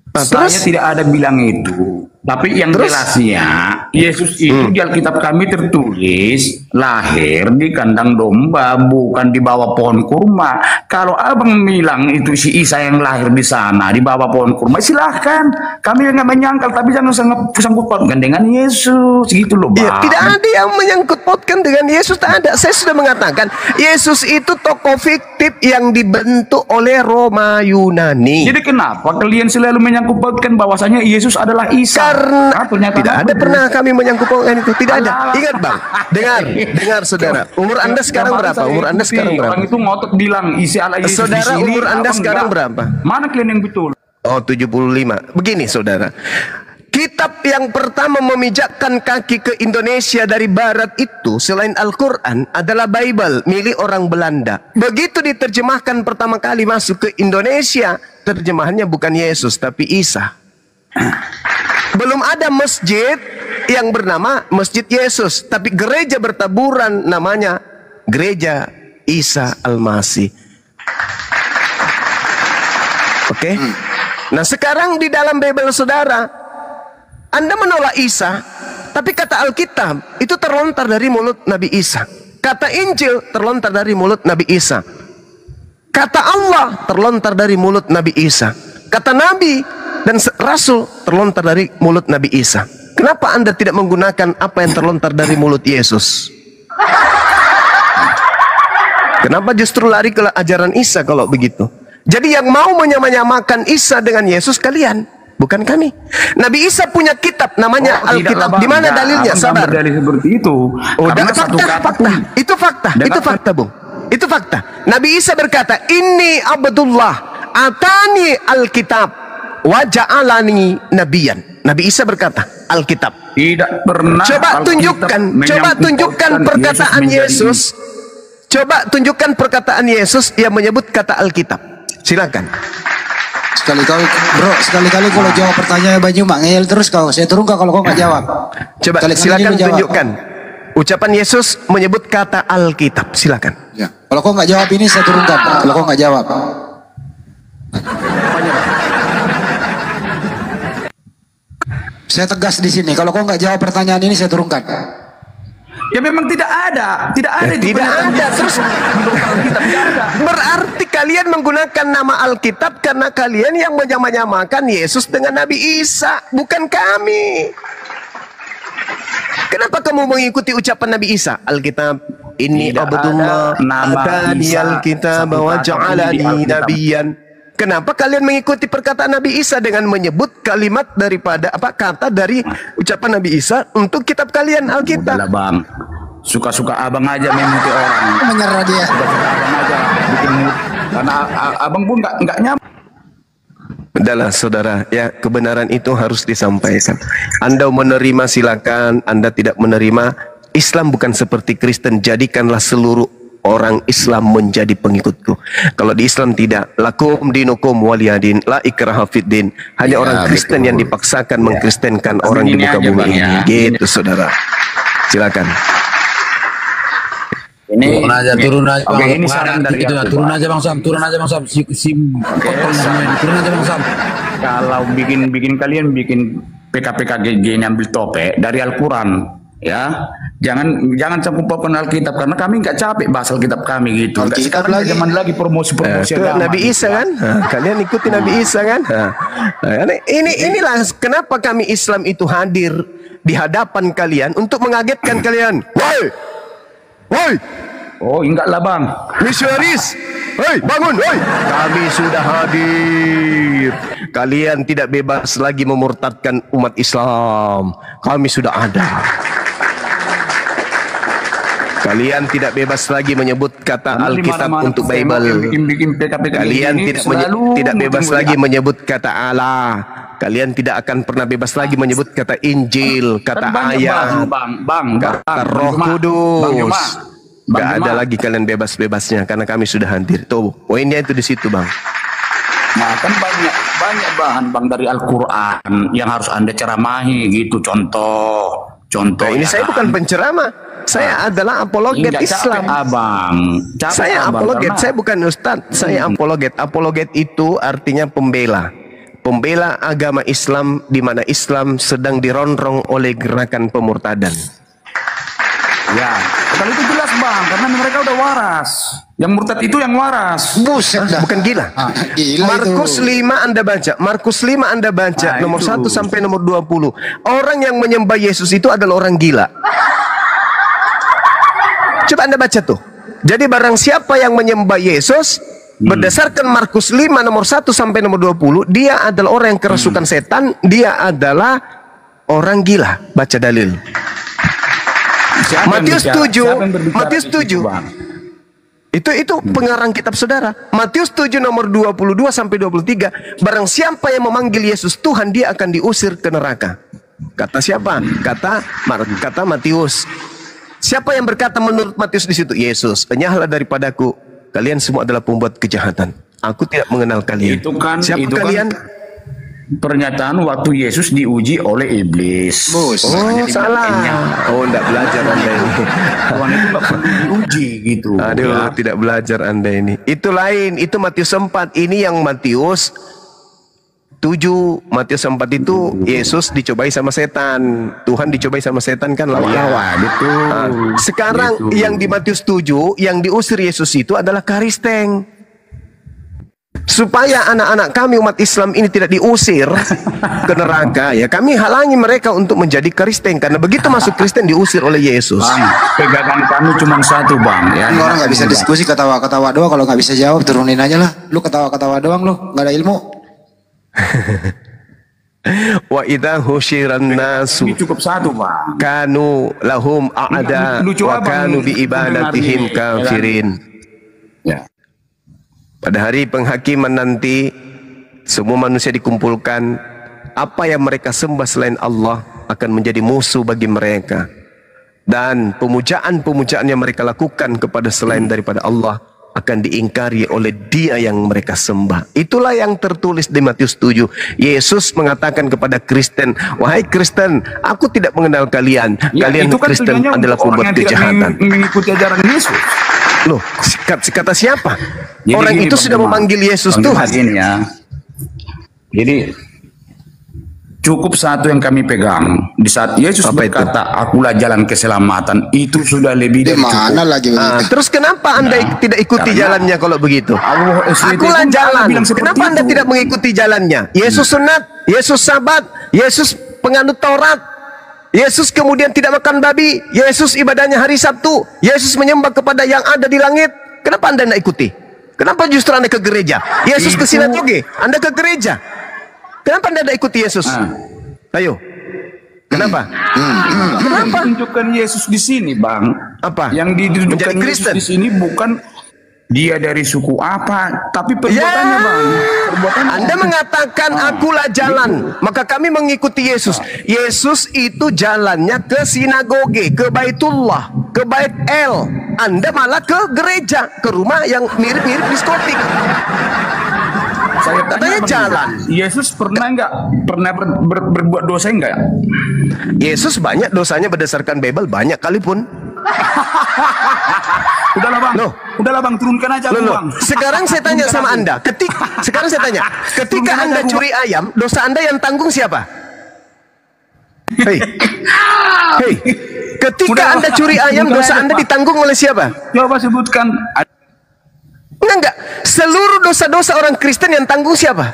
Nah, Saya terus? tidak ada bilang itu. Tapi yang Terus? jelasnya, Yesus itu di Alkitab kami tertulis lahir di kandang domba, bukan di bawah pohon kurma. Kalau abang bilang itu si Isa yang lahir di sana, di bawah pohon kurma, silahkan. Kami nggak menyangkal, tapi jangan sangkut pautkan dengan Yesus, gitu loh, Bang. Ya, tidak ada yang menyangkut pautkan dengan Yesus, tak ada. Saya sudah mengatakan, Yesus itu tokoh fiktif yang dibentuk oleh Roma Yunani. Jadi kenapa kalian selalu menyangkut pautkan bahwasanya Yesus adalah Isa? Karena Ternyata tidak ada betul. pernah kami menyangkut pautkan itu, tidak ada. Alah. Ingat Bang, dengar saudara. Umur Anda sekarang Kemarin berapa? saya Umur Anda ikuti, sekarang berapa? Orang itu ngotot bilang isi ala Yesus Saudara, di sini, umur Anda abang sekarang enggak. berapa? Mana kalian yang betul? Oh, 75. Begini saudara. Kitab yang pertama memijakkan kaki ke Indonesia dari barat itu selain Al-Quran adalah Bible milik orang Belanda. Begitu diterjemahkan pertama kali masuk ke Indonesia, terjemahannya bukan Yesus tapi Isa. Belum ada masjid yang bernama Masjid Yesus, tapi gereja bertaburan namanya Gereja Isa Al-Masih. Oke? Nah, sekarang di dalam Bible saudara, Anda menolak Isa, tapi kata Alkitab itu terlontar dari mulut Nabi Isa. Kata Injil terlontar dari mulut Nabi Isa. Kata Allah terlontar dari mulut Nabi Isa. Kata Nabi dan Rasul terlontar dari mulut Nabi Isa. Kenapa Anda tidak menggunakan apa yang terlontar dari mulut Yesus? Kenapa justru lari ke ajaran Isa kalau begitu? Jadi yang mau menyamakan Isa dengan Yesus kalian, bukan kami. Nabi Isa punya kitab namanya Alkitab. Di mana dalilnya? Sabar. Dalil seperti itu. Oh, Karena satu kata fakta. pun Itu fakta. Dengar- Itu fakta, Bung. Itu fakta. Nabi Isa berkata, "Inni Abdullah, atani Alkitab, wa ja'alani nabiyan." Nabi Isa berkata, Alkitab. tidak pernah. Coba Alkitab tunjukkan menyangkut perkataan menjadi- Yesus. Coba tunjukkan perkataan Yesus yang menyebut kata Alkitab. Silakan. Sekali-kali kalau jawab pertanyaan Banyu mak ngeyel terus kau. Saya turun kau kalau kau nggak jawab. Coba Sekali-kali silakan lu jawab. tunjukkan. Ucapan Yesus menyebut kata Alkitab. Silakan. Ya. Kalau kau nggak jawab ini saya turunkan. Kalau kau nggak jawab. Saya tegas di sini. Kalau kau nggak jawab pertanyaan ini saya turunkan. Ya memang tidak ada itu Tidak pernyataan ada. Yesus. Terus Alkitab tidak ada. berarti kalian menggunakan nama Alkitab karena kalian yang menyamakan Yesus dengan Nabi Isa, bukan kami. Kenapa kamu mengikuti ucapan Nabi Isa? Alkitab, ini Tidak Abdullah, ada nama atani Isa, Alkitab satu wa kata pun di ja'alani Alkitab. nabiyan. Kenapa kalian mengikuti perkataan Nabi Isa dengan menyebut kalimat daripada kata dari ucapan Nabi Isa untuk kitab kalian Alkitab? Udahlah bang, suka-suka abang aja mengikuti orang. Menyerah dia. Suka-suka abang aja bikin mood. Karena abang pun nggak nyaman. Adalah saudara, ya kebenaran itu harus disampaikan. Anda menerima silakan, Anda tidak menerima. Islam bukan seperti Kristen, jadikanlah seluruh orang Islam menjadi pengikutku. Kalau di Islam tidak, lakum dinukum waliyadin, la ikraha fiddin. Hanya orang Kristen yang dipaksakan mengkristenkan orang di muka bumi ini. Gitu saudara. Silakan. Ini turun aja. Oke, ini saran dari itu, aku, turun Bang. aja Bang Sam, turun aja Bang Sam. Turun aja Bang Sam. Kalau bikin kalian bikin PKPKG ambil topik dari Al-Quran, ya, jangan campur-campurkan Alkitab, karena kami nggak capek bahas Alkitab kami gitu. Nggak Alkitab sekarang lagi. zaman lagi promosi agama. Nabi Isa kan? Kalian ikuti Nabi Isa kan? Inilah kenapa kami Islam itu hadir di hadapan kalian untuk mengagetkan kalian. Woi, woi, Oh, enggak lah Bang. misionaris, hei bangun, hei. Kami sudah hadir. Kalian tidak bebas lagi memurtadkan umat Islam. Kami sudah ada. Kalian tidak bebas lagi menyebut kata Alkitab untuk Bible. Bikin PKPKG Kalian ini tidak bebas lagi menyebut kata Allah. Kalian tidak akan pernah bebas lagi menyebut kata Injil, kata ayat, kata Roh Kudus. Gak ada lagi kalian bebas-bebasnya karena kami sudah hadir. Tuh, poinnya itu di situ, Bang. Nah, kan banyak bahan Bang dari Al-Quran yang harus Anda ceramahi gitu. Contoh. Nah, ini ya saya kan? bukan penceramah. Saya adalah apologet Nggak Islam. capek, Abang. Capek, Saya Abang, apologet, karena- saya bukan ustadz. Saya apologet. Apologet itu artinya pembela. Pembela agama Islam di mana Islam sedang dironrong oleh gerakan pemurtadan. Ya, kalau itu jelas Bang, karena mereka udah waras. Yang murtad itu yang waras. Buset dah. Bukan gila. Gila Markus itu. 5 Anda baca. Markus 5 Anda baca. Nah, nomor itu. 1 sampai nomor 20. Orang yang menyembah Yesus itu adalah orang gila. Coba Anda baca tuh. Jadi barang siapa yang menyembah Yesus, berdasarkan Markus 5 nomor 1 sampai nomor 20, dia adalah orang yang kerasukan setan, dia adalah orang gila. Baca dalil. Siapa yang Matius bicara- 7, siapa yang berbicara Matius di situ, 7. Bang? Itu pengarang kitab saudara. Matius 7 nomor 22 sampai 23. Barang siapa yang memanggil Yesus Tuhan, dia akan diusir ke neraka. Kata siapa? Kata Matius. Siapa yang berkata menurut Matius di situ? Yesus. Enyahlah daripadaku. Kalian semua adalah pembuat kejahatan. Aku tidak mengenal kalian. Siapa itu kalian? Pernyataan waktu Yesus diuji oleh iblis. Bus. Oh, salah. Oh, enggak belajar Anda ini. Tuhan itu nggak perlu diuji gitu. Aduh, ya. tidak belajar Anda ini. Itu lain, itu Matius 4. Ini yang Matius 7. Matius 4 itu Yesus dicobai sama setan. Tuhan dicobai sama setan kan lawan-lawan. Betul. Sekarang Betul. yang di Matius 7 yang diusir Yesus itu adalah karisteng. Supaya anak-anak kami umat Islam ini tidak diusir ke neraka, ya kami halangi mereka untuk menjadi Kristen, karena begitu masuk Kristen diusir oleh Yesus. Bang, pegangan kami cuma satu Bang. Ya. Ini orang nggak bisa diskusi, ketawa-ketawa doang. Kalau nggak bisa jawab, turunin aja lah. Lu ketawa-ketawa doang lu, nggak ada ilmu. Wa idza husyiran nasu Ini cukup satu Bang. kanu lahum a'da Lucu wa abang kanu bi ibadatihim mendengar nih, kafirin. Ya. Pada hari penghakiman nanti semua manusia dikumpulkan. Apa yang mereka sembah selain Allah akan menjadi musuh bagi mereka. Dan pemujaan-pemujaan yang mereka lakukan kepada selain daripada Allah akan diingkari oleh dia yang mereka sembah. Itulah yang tertulis di Matius 7. Yesus mengatakan kepada Kristen, wahai Kristen, aku tidak mengenal kalian. Ya, Kalian itu kan Kristen tujuannya adalah untuk orang pembuat yang tidak kejahatan. mengikuti ajaran Yesus. Loh, kata siapa? Jadi Orang gini, itu Bang sudah Jemaat. memanggil Yesus Bang Tuhan. Jemaat, gini ya. Jadi cukup satu yang kami pegang. Di saat Yesus Apa itu? berkata, akulah jalan keselamatan, itu sudah lebih Di dari mana cukup. lagi Ah, begitu? terus kenapa Anda tidak ikuti karena jalannya kalau begitu? Allah SWT Akulah pun jalan. bilang seperti Kenapa Anda itu. tidak mengikuti jalannya? Yesus sunat, Yesus sabat, Yesus penganut Taurat, Yesus kemudian tidak makan babi, Yesus ibadahnya hari Sabtu, Yesus menyembah kepada yang ada di langit. Kenapa Anda tidak ikuti? Kenapa justru Anda ke gereja? Yesus ke sinagoge, Anda ke gereja. Kenapa Anda tidak ikuti Yesus? Ayo. Kenapa? Yang ditunjukkan Yesus di sini, Bang. Apa? Yang Menjadi ditunjukkan Yesus Kristen. di sini bukan dia dari suku apa, tapi perbuatannya bang, perbuatannya. Anda mengatakan akulah jalan, maka kami mengikuti Yesus. Yesus itu jalannya ke sinagoge, ke Baitullah, ke Bait El. Anda malah ke gereja, ke rumah yang mirip-mirip diskotik. Saya Katanya tanya, jalan. Yesus pernah berbuat dosa enggak? Yesus banyak dosanya berdasarkan Bible, banyak kali pun. Udahlah bang, udahlah bang, turunkan aja bang. Sekarang saya tanya sama Anda, sekarang saya tanya, ketika Anda curi ayam, dosa Anda yang tanggung siapa? Hei, ketika Anda curi ayam, dosa Anda ditanggung oleh siapa? Coba sebutkan. Enggak. Seluruh dosa-dosa orang Kristen yang tanggung siapa?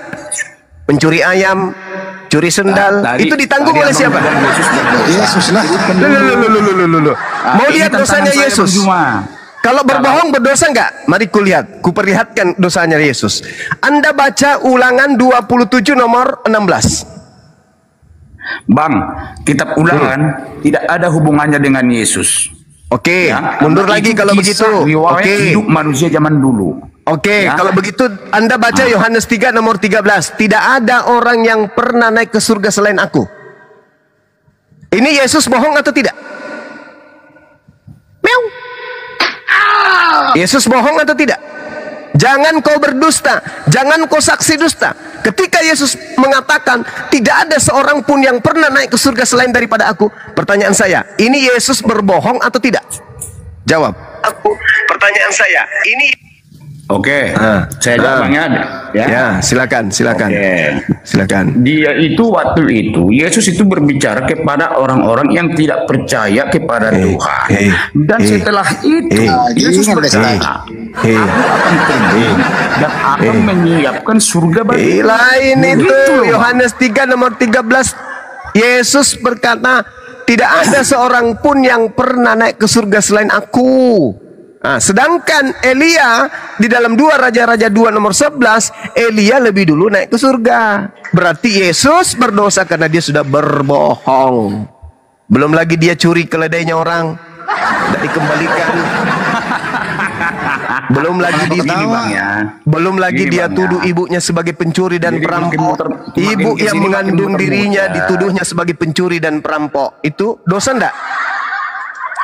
Mencuri ayam, curi sendal, itu ditanggung oleh siapa? Yesus lah. Mau lihat dosanya Yesus? Kalau berbohong berdosa enggak? Mari kuperlihatkan dosanya Yesus. Anda baca Ulangan 27 nomor 16. Bang, kitab Ulangan tidak ada hubungannya dengan Yesus. Oke, Ya, mundur karena lagi itu kalau kisah begitu. riwayat Oke. hidup manusia zaman dulu. Oke, Ya. kalau begitu Anda baca Yohanes 3 nomor 13. Tidak ada orang yang pernah naik ke surga selain aku. Ini Yesus bohong atau tidak? Meow. Yesus bohong atau tidak? Jangan kau berdusta, jangan kau saksi dusta. Ketika Yesus mengatakan tidak ada seorang pun yang pernah naik ke surga selain daripada aku, pertanyaan saya, ini Yesus berbohong atau tidak? Jawab. Pertanyaan saya, ini Oke, saya jawab Bang ya. Ya, silakan. Oke. Silakan. Dia itu waktu itu Yesus itu berbicara kepada orang-orang yang tidak percaya kepada Tuhan. Dan setelah itu Yesus berkata, aku akan pergi dan akan menyiapkan surga bagi Lain itu Begitu loh. Yohanes 3 nomor 13. Yesus berkata, tidak ada seorang pun yang pernah naik ke surga selain aku. Nah, sedangkan Elia di dalam 2 Raja-Raja 2 nomor 11, Elia lebih dulu naik ke surga. Berarti Yesus berdosa karena dia sudah berbohong. Belum lagi dia curi keledainya orang, tidak dikembalikan. Belum lagi belum lagi dia tuduh ibunya sebagai pencuri dan perampok. Ibu yang mengandung dirinya dituduhnya sebagai pencuri dan perampok. Itu dosa enggak?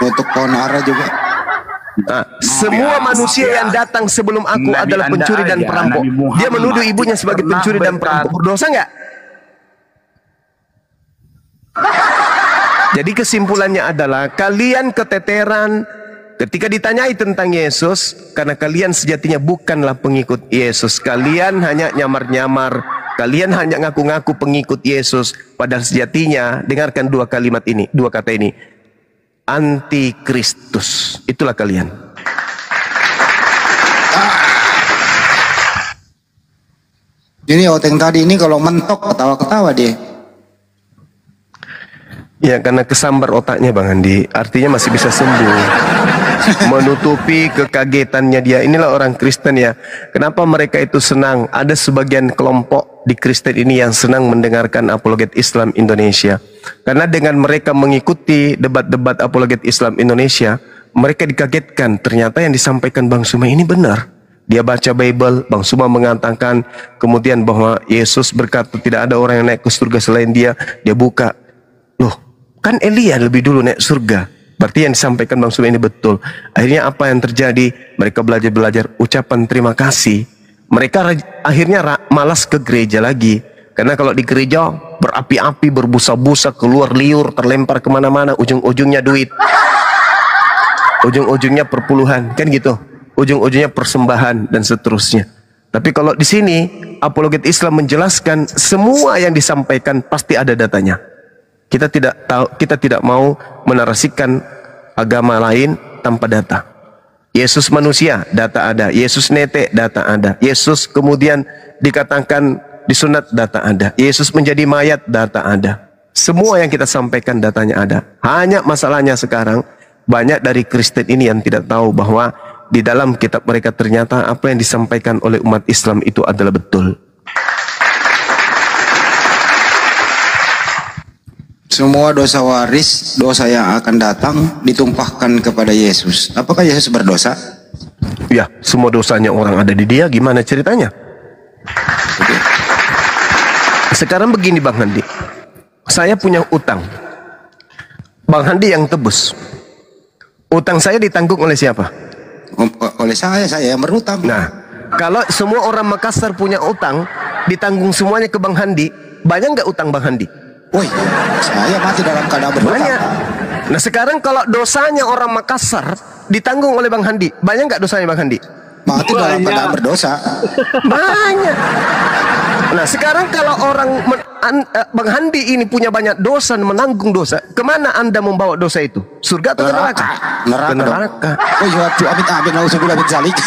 Untuk pohon ara juga. Nah, semua manusia yang datang sebelum aku Nabi adalah Anda pencuri dan aja, perampok. Nabi Muhammad Dia menuduh ibunya sebagai pernah pencuri dan perampok. Berdosa enggak? Jadi kesimpulannya adalah kalian keteteran ketika ditanyai tentang Yesus karena kalian sejatinya bukanlah pengikut Yesus. Kalian hanya nyamar-nyamar. Kalian hanya ngaku-ngaku pengikut Yesus. Padahal sejatinya, dengarkan dua kalimat ini, dua kata ini. Antikristus. Itulah kalian. Ini Oteng tadi ini kalau mentok ketawa-ketawa dia. Ya karena kesambar otaknya Bang Andi. Artinya masih bisa sembuh. Menutupi kekagetannya dia. Inilah orang Kristen ya. Kenapa mereka itu senang? Ada sebagian kelompok di Kristen ini yang senang mendengarkan apologet Islam Indonesia. Karena dengan mereka mengikuti debat-debat apologet Islam Indonesia, mereka dikagetkan. Ternyata yang disampaikan Bang Suma ini benar. Dia baca Bible, Bang Suma mengatakan kemudian bahwa Yesus berkata tidak ada orang yang naik ke surga selain dia. Dia buka, loh kan Elia lebih dulu naik surga. Berarti yang disampaikan Bang Suma ini betul. Akhirnya apa yang terjadi? Mereka belajar ucapan terima kasih. Mereka akhirnya malas ke gereja lagi. Karena kalau di gereja berapi-api, berbusa-busa, keluar liur, terlempar kemana-mana, ujung-ujungnya duit. Ujung-ujungnya perpuluhan, kan gitu. Ujung-ujungnya persembahan dan seterusnya. Tapi kalau di sini apologet Islam menjelaskan semua yang disampaikan pasti ada datanya. Kita tidak mau menarasikan agama lain tanpa data. Yesus manusia, data ada. Yesus netek, data ada. Yesus kemudian dikatakan disunat, data ada. Yesus menjadi mayat, data ada. Semua yang kita sampaikan datanya ada. Hanya masalahnya sekarang banyak dari Kristen ini yang tidak tahu bahwa di dalam kitab mereka ternyata apa yang disampaikan oleh umat Islam itu adalah betul. Semua dosa waris, dosa yang akan datang ditumpahkan kepada Yesus. Apakah Yesus berdosa? Ya, semua dosanya orang ada di dia, gimana ceritanya? Sekarang begini Bang Handi, saya punya utang, Bang Handi yang tebus. Utang saya ditanggung oleh siapa? Oleh saya yang berutang. Nah, kalau semua orang Makassar punya utang, ditanggung semuanya ke Bang Handi, banyak nggak utang Bang Handi? Woi, saya mati dalam keadaan berutang. Banyak. Nah sekarang kalau dosanya orang Makassar ditanggung oleh Bang Handi, banyak nggak dosanya Bang Handi? Mati dalam keadaan berdosa. Banyak. Nah sekarang kalau orang Bang Handi ini punya banyak dosa, menanggung dosa, kemana Anda membawa dosa itu? Surga atau ke neraka? Neraka. Ke neraka. Oh iya, amit nauzubillah min zalik.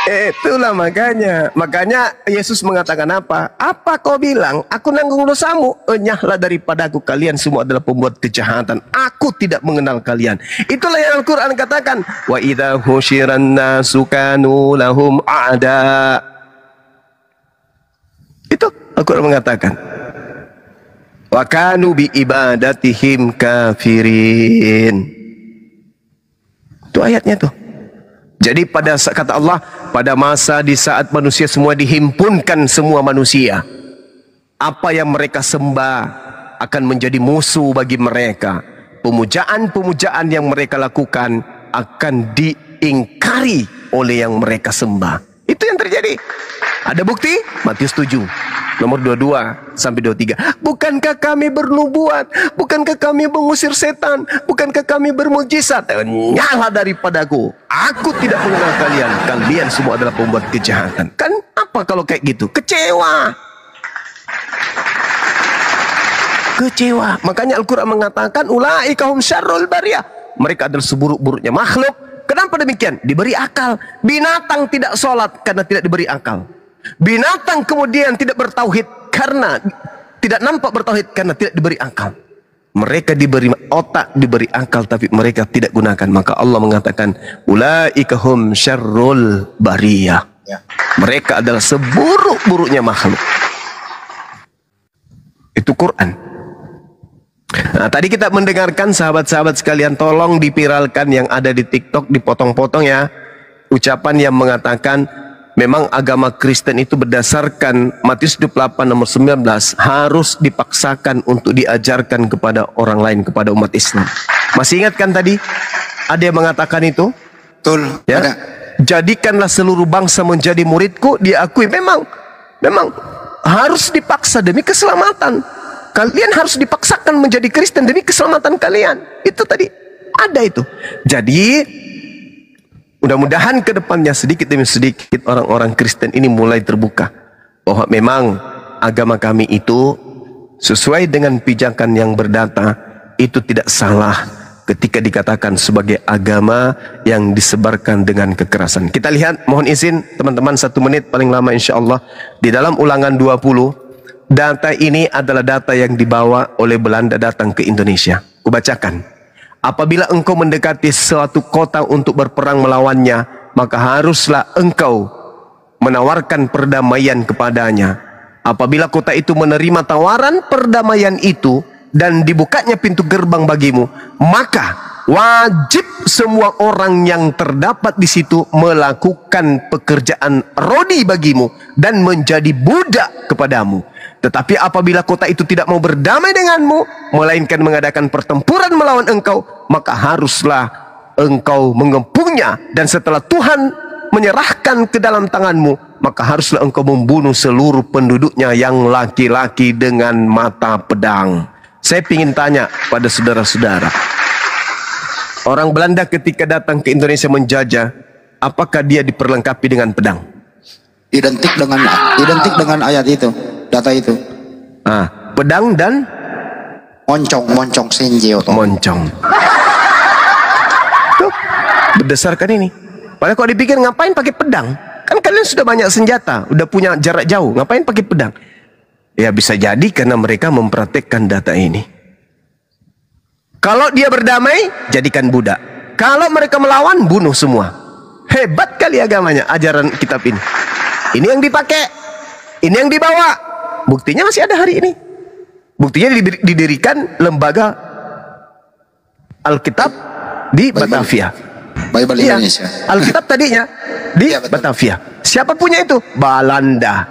Itulah makanya Yesus mengatakan apa? Apa kau bilang? Aku nanggung dosamu. Enyahlah daripadaku, kalian semua adalah pembuat kejahatan. Aku tidak mengenal kalian. Itulah yang Al-Quran katakan. Wa idza husyiran nasu kanu lahum a'da. Itu Al-Quran mengatakan. Wa kanu bi ibadatihim kafirin. Itu ayatnya tuh. Jadi pada kata Allah, pada masa di saat manusia semua dihimpunkan semua manusia, apa yang mereka sembah akan menjadi musuh bagi mereka. Pemujaan-pemujaan yang mereka lakukan akan diingkari oleh yang mereka sembah. Itu yang terjadi. Ada bukti? Matius 7 nomor 22 sampai 23. Bukankah kami bernubuat? Bukankah kami mengusir setan? Bukankah kami bermujizat? Nyala daripadaku. Aku tidak mengenal kalian. Kalian semua adalah pembuat kejahatan. Kan apa kalau kayak gitu? Kecewa. Kecewa. Makanya Al-Quran mengatakan ulaika hum syarrul bariyah. Mereka adalah seburuk-buruknya makhluk. Kenapa demikian? Diberi akal. Binatang tidak sholat karena tidak diberi akal. Binatang kemudian tidak bertauhid karena tidak nampak bertauhid karena tidak diberi akal. Mereka diberi otak, diberi akal, tapi mereka tidak gunakan. Maka Allah mengatakan ulaika hum syarrul bariyah. Mereka adalah seburuk-buruknya makhluk. Itu Quran. Nah, tadi kita mendengarkan sahabat-sahabat sekalian, tolong dipiralkan yang ada di TikTok, dipotong-potong ya. Ucapan yang mengatakan memang agama Kristen itu berdasarkan Matius 28 nomor 19 harus dipaksakan untuk diajarkan kepada orang lain, kepada umat Islam. Masih ingat kan tadi? Ada yang mengatakan itu? Betul. Ya. Ada. Jadikanlah seluruh bangsa menjadi muridku. Diakui memang harus dipaksa demi keselamatan. Kalian harus dipaksakan menjadi Kristen demi keselamatan kalian. Itu tadi ada itu. Jadi mudah-mudahan ke depannya sedikit demi sedikit orang-orang Kristen ini mulai terbuka bahwa memang agama kami itu sesuai dengan pijakan yang berdata, itu tidak salah ketika dikatakan sebagai agama yang disebarkan dengan kekerasan. Kita lihat, mohon izin teman-teman 1 menit paling lama insya Allah. Di dalam Ulangan 20, data ini adalah data yang dibawa oleh Belanda datang ke Indonesia. Kubacakan. Apabila engkau mendekati suatu kota untuk berperang melawannya, maka haruslah engkau menawarkan perdamaian kepadanya. Apabila kota itu menerima tawaran perdamaian itu dan dibukanya pintu gerbang bagimu, maka wajib semua orang yang terdapat di situ melakukan pekerjaan rodi bagimu dan menjadi budak kepadamu. Tetapi apabila kota itu tidak mau berdamai denganmu, melainkan mengadakan pertempuran melawan engkau, maka haruslah engkau mengepungnya. Dan setelah Tuhan menyerahkan ke dalam tanganmu, maka haruslah engkau membunuh seluruh penduduknya yang laki-laki dengan mata pedang. Saya ingin tanya pada saudara-saudara, orang Belanda ketika datang ke Indonesia menjajah, apakah dia diperlengkapi dengan pedang? Identik dengan ayat itu, data itu. Pedang dan moncong senjeo. Moncong. Tuh, berdasarkan ini. Padahal kalau dipikir ngapain pakai pedang? Kan kalian sudah banyak senjata, udah punya jarak jauh, ngapain pakai pedang? Ya bisa jadi karena mereka mempraktekkan data ini. Kalau dia berdamai, jadikan budak. Kalau mereka melawan, bunuh semua. Hebat kali agamanya, ajaran kitab ini. Ini yang dipakai, ini yang dibawa. Buktinya masih ada hari ini. Buktinya didirikan lembaga Alkitab di Batavia. Bible Iya, Indonesia. Alkitab tadinya di Iya, betul. Batavia. Siapa punya itu? Belanda.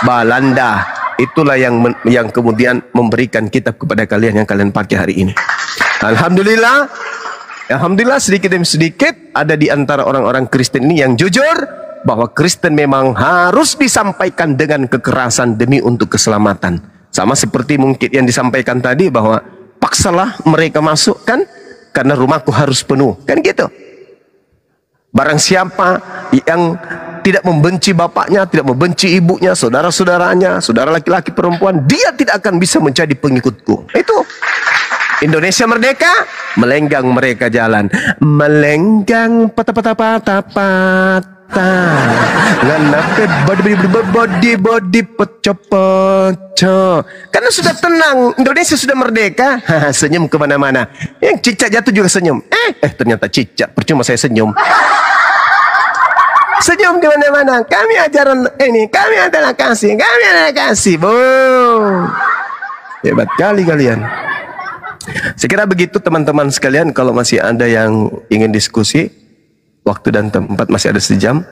Belanda. Itulah yang kemudian memberikan kitab kepada kalian yang kalian pakai hari ini. Alhamdulillah. Alhamdulillah sedikit demi sedikit ada di antara orang-orang Kristen ini yang jujur bahwa Kristen memang harus disampaikan dengan kekerasan demi untuk keselamatan. Sama seperti mungkin yang disampaikan tadi bahwa paksalah mereka masuk kan karena rumahku harus penuh. Kan gitu. Barang siapa yang tidak membenci bapaknya, tidak membenci ibunya, saudara-saudaranya, saudara laki-laki perempuan, dia tidak akan bisa menjadi pengikutku. Itu Indonesia merdeka, melenggang mereka jalan, melenggang patah-patah-patah-patah. Nganape body peco-peco. Karena sudah tenang, Indonesia sudah merdeka. Senyum kemana-mana. Yang cicak jatuh juga senyum. Ternyata cicak, percuma saya senyum. Senyum di mana-mana. Kami ajaran ini, kami adalah kasih, kami adalah kasih. Boom. Hebat kali kalian. Saya kira begitu teman-teman sekalian. Kalau masih ada yang ingin diskusi, waktu dan tempat masih ada sejam.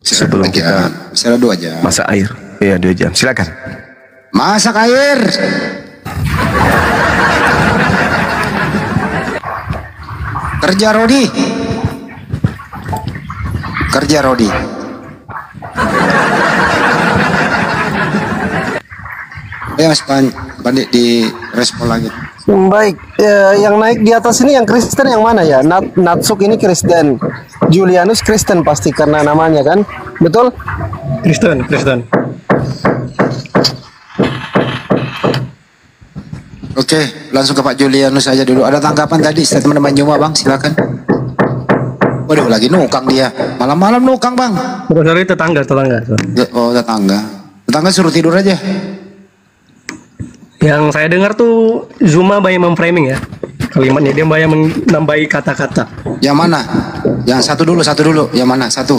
Sebelum kita masih ada 2 jam. masak air. Iya 2 jam. Silakan. Masak air. Kerja Rodi. Kerja Rodi. Ya Mas Pandit di respon lagi. Baik, yang naik di atas ini yang Kristen yang mana ya? Natsuk ini Kristen, Julianus Kristen pasti karena namanya kan, betul? Kristen. Oke, langsung ke Pak Julianus saja dulu. Ada tanggapan tadi statement teman Juma Bang, silakan. Waduh, lagi nukang dia. Malam-malam nukang Bang. Sorry, tetangga. Oh, tetangga. Tetangga suruh tidur aja. Yang saya dengar tuh Zuma banyak memframing ya kalimatnya, dia banyak menambahi kata-kata. Yang mana? Yang satu dulu. Yang mana? Satu.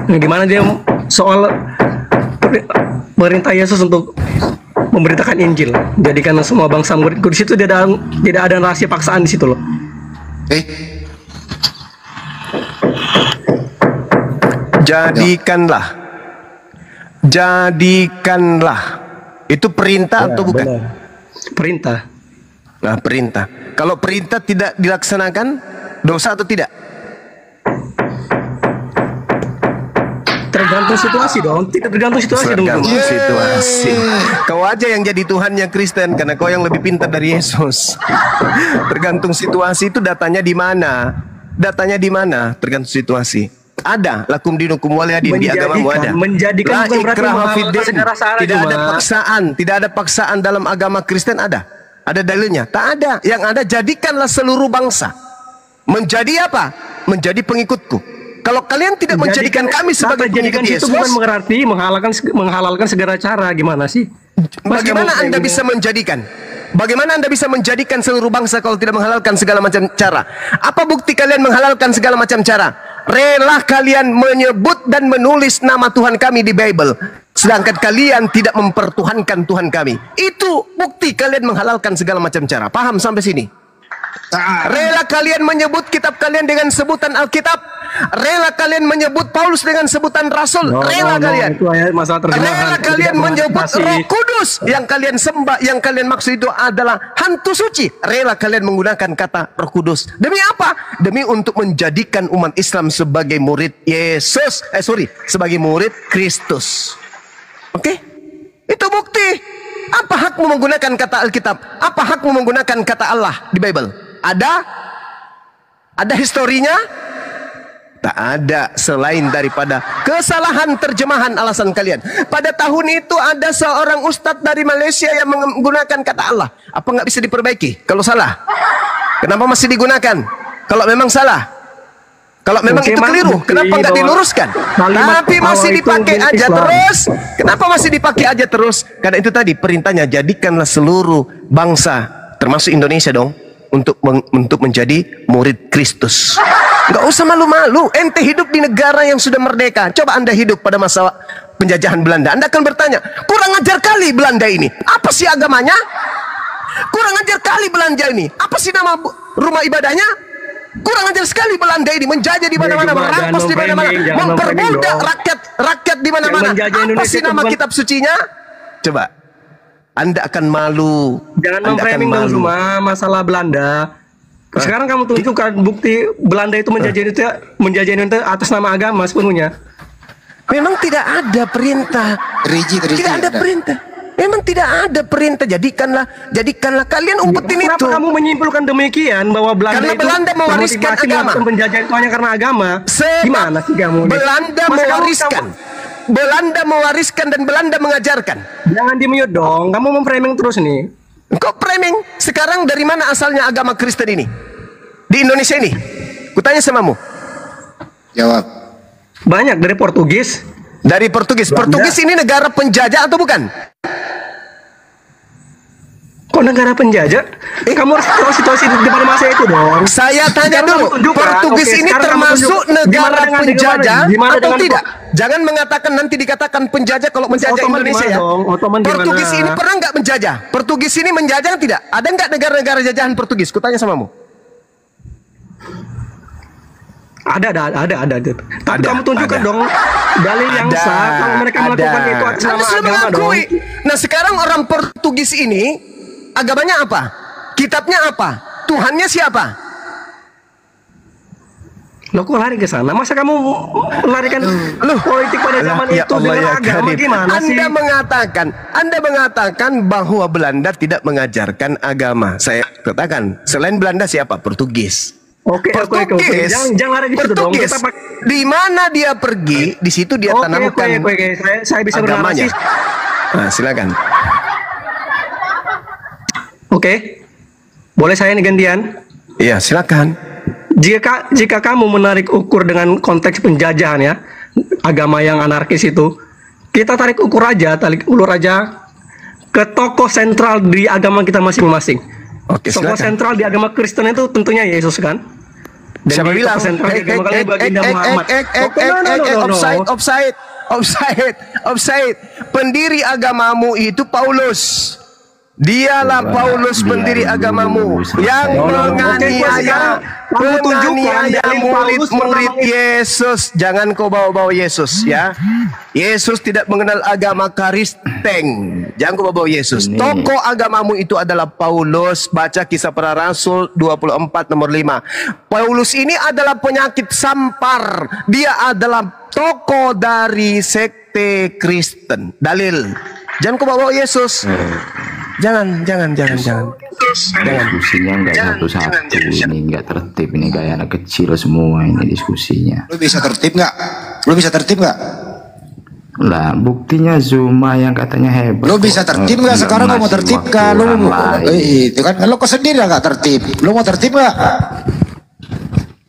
Gimana dia soal perintah Yesus untuk memberitakan Injil, jadikan semua bangsa muridku. Di situ tidak ada rahasia paksaan di situ loh. Jadikanlah. Itu perintah atau bukan? Benar. Perintah. Nah, perintah. Kalau perintah tidak dilaksanakan, dosa atau tidak? Tergantung situasi dong. Tidak tergantung situasi dong. Tergantung situasi. Kau aja yang jadi Tuhannya Kristen karena kau yang lebih pintar dari Yesus. Tergantung situasi itu datanya di mana? Datanya di mana? Tergantung situasi. Ada lakum dinukum waliyadin di agamamu ada. Menjadikan bukan berarti menghalalkan segala cara. Tidak ada paksaan dalam agama Kristen ada. Ada dalilnya? Tak ada. Yang ada jadikanlah seluruh bangsa. Menjadi apa? Menjadi pengikutku. Kalau kalian tidak menjadikan kami sebagai pengikut Yesus, itu bukan berarti menghalalkan segala cara. Gimana sih? Bagaimana Anda bisa menjadikan? Bagaimana Anda bisa menjadikan seluruh bangsa kalau tidak menghalalkan segala macam cara? Apa bukti kalian menghalalkan segala macam cara? Rela kalian menyebut dan menulis nama Tuhan kami di Bible, sedangkan kalian tidak mempertuhankan Tuhan kami. Itu bukti kalian menghalalkan segala macam cara. Paham sampai sini? Rela kalian menyebut kitab kalian dengan sebutan Alkitab. Rela kalian menyebut Paulus dengan sebutan Rasul. Rela kalian. Itu masalah terjemahan. Rela kalian menyebut Roh Kudus. Yang kalian sembah, yang kalian maksud itu adalah hantu suci. Rela kalian menggunakan kata Roh Kudus. Demi apa? Demi untuk menjadikan umat Islam sebagai murid Yesus. Sebagai murid Kristus. Oke? Itu bukti. Apa hakmu menggunakan kata Alkitab? Apa hakmu menggunakan kata Allah di Bible? Ada historinya? Tak ada selain daripada kesalahan terjemahan alasan kalian. Pada tahun itu ada seorang ustadz dari Malaysia yang menggunakan kata Allah. Apa nggak bisa diperbaiki? Kalau salah, kenapa masih digunakan? Kalau memang salah, kalau memang itu keliru, kenapa nggak diluruskan? Tapi masih dipakai aja terus. Kenapa masih dipakai aja terus? Karena itu tadi perintahnya, jadikanlah seluruh bangsa, termasuk Indonesia dong, untuk menjadi murid Kristus. Nggak usah malu-malu. Ente hidup di negara yang sudah merdeka. Coba Anda hidup pada masa penjajahan Belanda. Anda akan bertanya, kurang ajar kali Belanda ini. Apa sih agamanya? Kurang ajar kali Belanda ini. Apa sih nama rumah ibadahnya? Kurang ajar sekali Belanda ini, menjajah di mana-mana, merampas di mana-mana, memperbudak rakyat di mana-mana. Apa sih nama kitab sucinya? Coba. Anda akan malu. Jangan memframing dong Zuma masalah Belanda. Sekarang kamu tunjukkan bukti Belanda itu menjajah Indonesia atas nama agama sepenuhnya. Memang tidak ada perintah. Tidak ada perintah. Memang tidak ada perintah. Jadikanlah kalian umpetin itu. Kenapa kamu menyimpulkan demikian bahwa Belanda karena itu Belanda mewariskan agama. Penjajah itu hanya karena agama. Gimana sih kamu? Belanda mewariskan dan Belanda mengajarkan. Jangan di-mute dong. Kamu memframing terus nih. Kok framing? Sekarang dari mana asalnya agama Kristen ini? Di Indonesia ini? Kutanya samamu. Jawab. Banyak dari Portugis. Dari Portugis. Belanda. Portugis ini negara penjajah atau bukan? Kok negara penjajah? Kamu harus tahu situasi di depan masa itu dong. Saya tanya dulu, Portugis ini termasuk negara penjajah atau tidak? Jangan mengatakan nanti dikatakan penjajah kalau menjajah Indonesia ya. Portugis ini pernah nggak menjajah? Portugis ini menjajah tidak? Ada nggak negara-negara jajahan Portugis? Kutanya samamu. Ada. Tapi kamu tunjukkan dong dalil yang sah kalau mereka melakukan itu atas nama agama dong. Nah sekarang orang Portugis ini agamanya apa? Kitabnya apa? Tuhannya siapa? Lo kok lari ke sana? Masa kamu larikan politik pada zaman itu dengan agama gimana sih? Anda mengatakan bahwa Belanda tidak mengajarkan agama. Saya katakan selain Belanda siapa? Portugis. Oke. Jangan lari di situ dong. Di mana dia pergi, di situ dia tanamkan Saya bisa agamanya. Nah, silakan. Oke. Boleh saya nih gantian? Iya, silakan. Jika kamu menarik ukur dengan konteks penjajahan ya, agama yang anarkis itu, kita tarik ulur aja ke tokoh sentral di agama kita masing-masing. Oke, tokoh sentral di agama Kristen itu tentunya Yesus kan? Dan siapa bilang? Offside. Pendiri agamamu itu Paulus. Dialah Paulus pendiri agamamu yang menganiaya murid-murid Yesus. Jangan kau bawa-bawa Yesus ya. Yesus tidak mengenal agama Kristen. Jangan kau bawa Yesus. Tokoh agamamu itu adalah Paulus. Baca Kisah Para Rasul 24 nomor 5. Paulus ini adalah penyakit sampar. Dia adalah tokoh dari sekte Kristen. Dalil. Jangan kau bawa Yesus. Jangan. Diskusinya nggak satu-satu, ini nggak tertib, ini kayak anak kecil semua ini diskusinya. Lu bisa tertib nggak? Lah buktinya Zuma yang katanya hebat. Lu bisa tertib nggak? Sekarang lu mau tertib kan? Itu kan lo kok sendiri nggak tertib? Lu mau tertib nggak?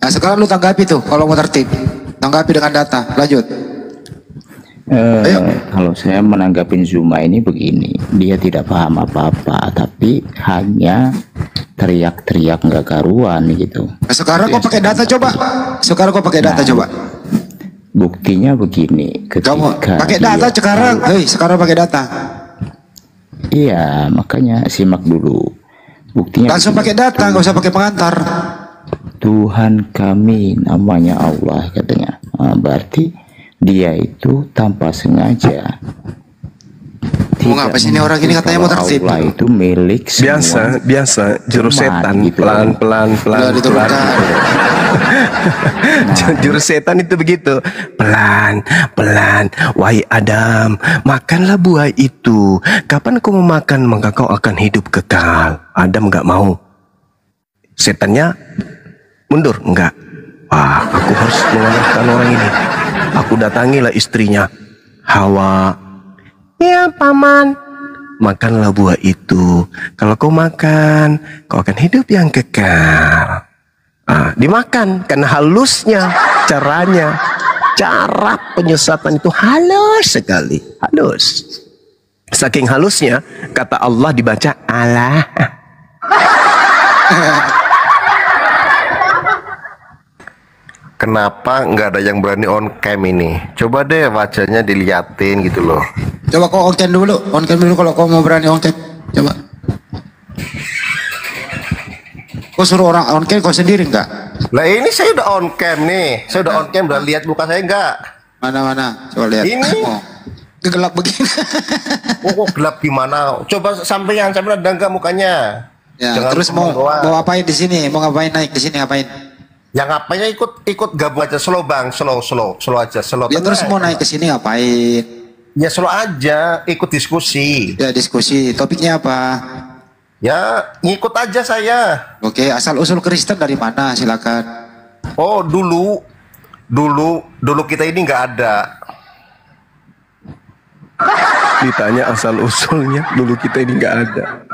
Nah sekarang lu tanggapi tuh kalau mau tertib, tanggapi dengan data. Lanjut. Kalau saya menanggapi Zuma ini begini, dia tidak paham apa-apa, tapi hanya teriak-teriak nggak karuan gitu. Nah, sekarang kok pakai data coba? Coba. Buktinya begini, kamu pakai data sekarang, sekarang pakai data. Iya, makanya simak dulu. Buktinya langsung pakai data, nggak usah pakai pengantar. Tuhan kami namanya Allah katanya. Nah, berarti dia itu tanpa sengaja. Ngapa sih ini orang ini katanya mau tertib? Allah itu milik semua. Biasa jurus setan gitu. pelan. Jurus setan itu begitu. Pelan. Wahai Adam, makanlah buah itu. Kapan kau mau makan maka kau akan hidup kekal. Adam nggak mau. Setannya mundur, enggak. Wah, aku harus mengalahkan orang ini. Aku datangilah istrinya, Hawa. Ya paman, makanlah buah itu. Kalau kau makan, kau akan hidup yang kekal. Dimakan karena halusnya caranya. Cara penyesatan itu halus sekali. Halus. Saking halusnya, kata Allah dibaca Allah. Kenapa nggak ada yang berani on cam ini? Coba deh wajahnya diliatin gitu loh. Coba kau on cam dulu kalau kau mau berani on cam. Coba. Kau suruh orang on cam, kau sendiri enggak? Lah ini saya udah on cam nih. Saya udah on cam, udah lihat muka saya enggak? Mana? Coba lihat. Ini. Oh, gelap begini. Oh, kok gelap gimana? Coba sampai ada enggak mukanya? Ya, Jangan terus mau ngapain di sini? Mau ngapain naik di sini ngapain? Yang ngapainnya ikut gabung aja, slow bang, slow aja, slow. Ya terus mau naik ke sini ngapain? Ya slow aja, ikut diskusi. Ya diskusi. Topiknya apa? Ya ngikut aja saya. Oke, asal usul Kristen dari mana? Silakan. Oh dulu kita ini nggak ada. Ditanya asal usulnya, dulu kita ini nggak ada.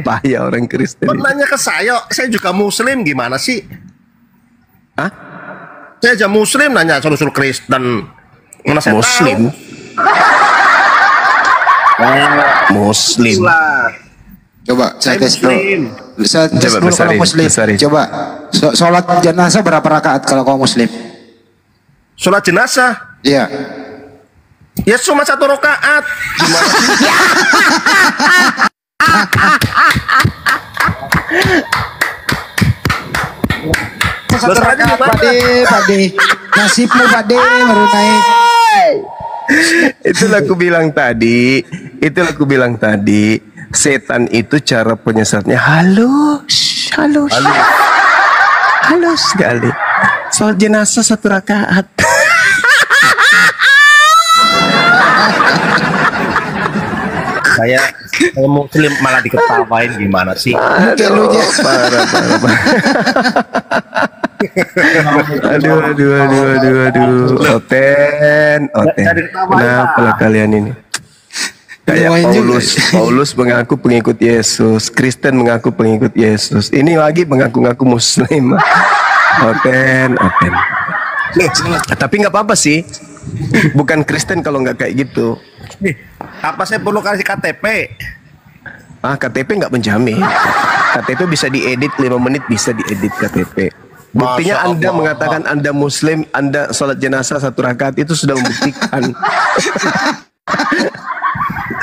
Bahaya orang Kristen. Nanya ke saya juga Muslim, gimana sih? Hah? Saya aja Muslim nanya asal usul Kristen. Mana saya Muslim? Muslim. Coba saya tes dulu. Saya tes Coba dulu kalau Muslim. Coba sholat jenazah berapa rakaat kalau kau Muslim? Sholat jenazah? Iya. Ya cuma 1 rakaat. Gimana sih? Satu rakaat Pak De. Nasibmu Pak De baru naik. Itulah aku bilang tadi, setan itu cara penyesatnya halus sekali. Sholat jenazah 1 rakaat. Saya Muslim malah diketawain, gimana sih? Aduh, parah. Aduh. Oten. Kenapa kalian ini? Kayak Paulus mengaku pengikut Yesus, Kristen mengaku pengikut Yesus. Ini lagi mengaku-ngaku Muslim. Oten. Tapi nggak apa-apa sih. Bukan Kristen kalau nggak kayak gitu. Apa saya perlu kasih KTP? KTP nggak menjamin. KTP bisa diedit 5 menit, bisa diedit KTP. Buktinya Anda mengatakan Anda Muslim, Anda sholat jenazah 1 rakaat itu sudah membuktikan.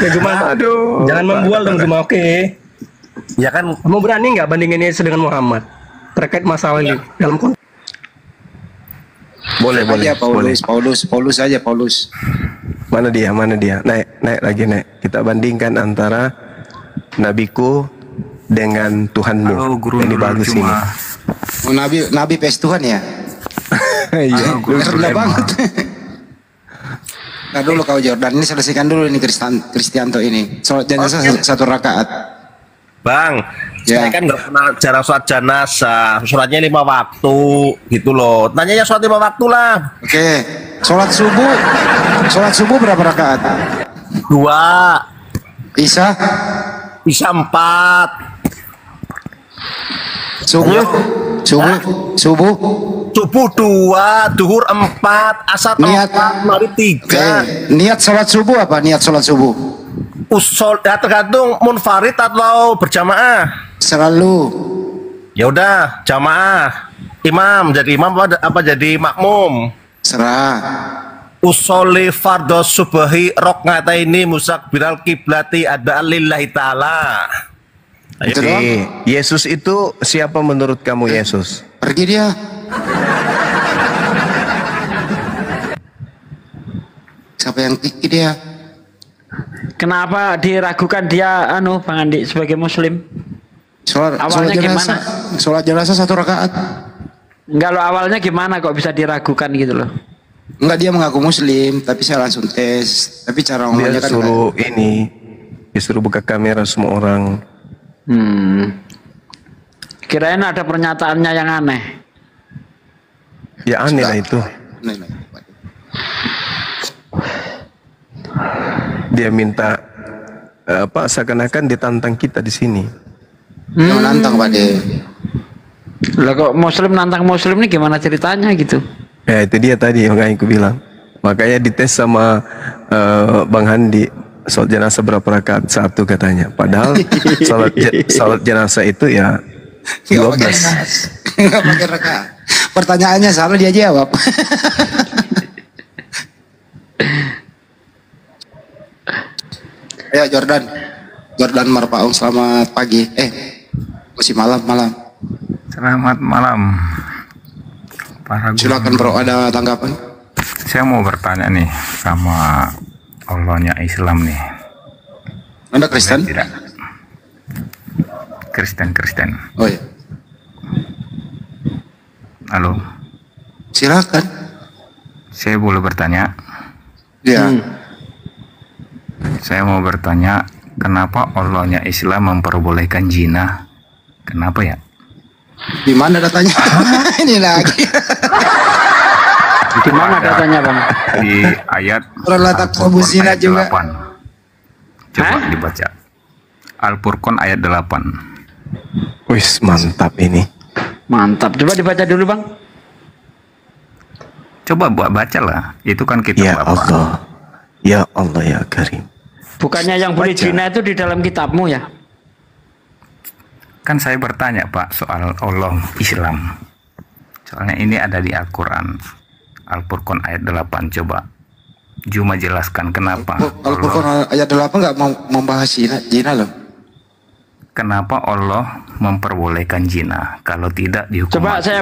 Ya Juma, aduh, jangan membual dong Juma, oke? Ya kan, kamu berani nggak bandingin Yesus dengan Muhammad terkait masalah ini dalam konteks? Boleh. Paulus aja. Mana dia? Naik lagi. Kita bandingkan antara nabiku dengan Tuhanmu. Ini bagus ini. Oh, nabi PS Tuhan ya? Iya, rendah banget. Nah dulu kau Jordan, ini selesaikan dulu ini Kristianto ini. Sholat jenazah 1 rakaat. Bang, saya kan nggak pernah jarang sholat jenazah. Sholatnya 5 waktu, gitu loh. Tanyanya sholat 5 waktu lah. Oke. Sholat subuh berapa rakaat? 2. Isya 4. Subuh 2, duhur 4, asar 4, maghrib 3. Niat sholat subuh apa? Niat sholat subuh? Ya tergantung munfarid atau berjamaah. Selalu. Ya udah, jamaah. Jadi imam apa jadi makmum? Serah. Usolli fardhu subhi raqataini musaqbiral kiblati adaan lillahi ta'ala. Jadi Yesus itu siapa menurut kamu Yesus? Pergi dia. Siapa yang tiki dia? Kenapa diragukan dia Bang Andi sebagai Muslim? Awalnya gimana? Sholat jenazah 1 rakaat. Enggak loh, awalnya gimana kok bisa diragukan gitu loh? Enggak, dia mengaku Muslim, tapi saya langsung tes. Tapi cara ngomongnya kan disuruh buka kamera semua orang. Kirain ada pernyataannya yang aneh. Ya aneh lah itu. Dia minta seakan-akan ditantang kita di sini. Yang menantang Pak De. Lah kok Muslim nantang Muslim ini gimana ceritanya gitu? Ya itu dia tadi makanya aku bilang. Makanya dites sama Bang Handi, sholat jenazah berapa rakaat? 1 katanya. Padahal sholat jenazah itu ya 12. Enggak pakai rakaat. Pertanyaannya salah dia jawab. Ayo Jordan. Jordan Marpaung, selamat pagi. Masih malam. Selamat malam. Silakan bro, ada tanggapan? Saya mau bertanya nih sama Allahnya Islam nih. Anda Kristen? Tidak. Kristen. Oh iya. Halo. Silakan. Saya boleh bertanya? Ya. Saya mau bertanya, kenapa Allahnya Islam memperbolehkan zina? Kenapa ya? Di mana datanya? Ini lagi. Di mana datanya, Bang? Di ayat Perletak zina juga. 8. Coba dibaca. Al-Furqan ayat 8. Wis, mantap ini. Mantap. Coba dibaca dulu, Bang. Coba baca lah. Itu kan kitab Ya apa? Allah. Ya Allah ya Karim. Bukannya yang boleh zina itu di dalam kitabmu ya? Kan saya bertanya Pak soal Allah Islam. Soalnya ini ada di Al-Quran. Al-Furqan ayat 8. Coba Juma jelaskan kenapa Al-Furqan ayat 8 nggak mau membahas zina loh. Kenapa Allah memperbolehkan zina? Kalau tidak dihukum. Coba mati. saya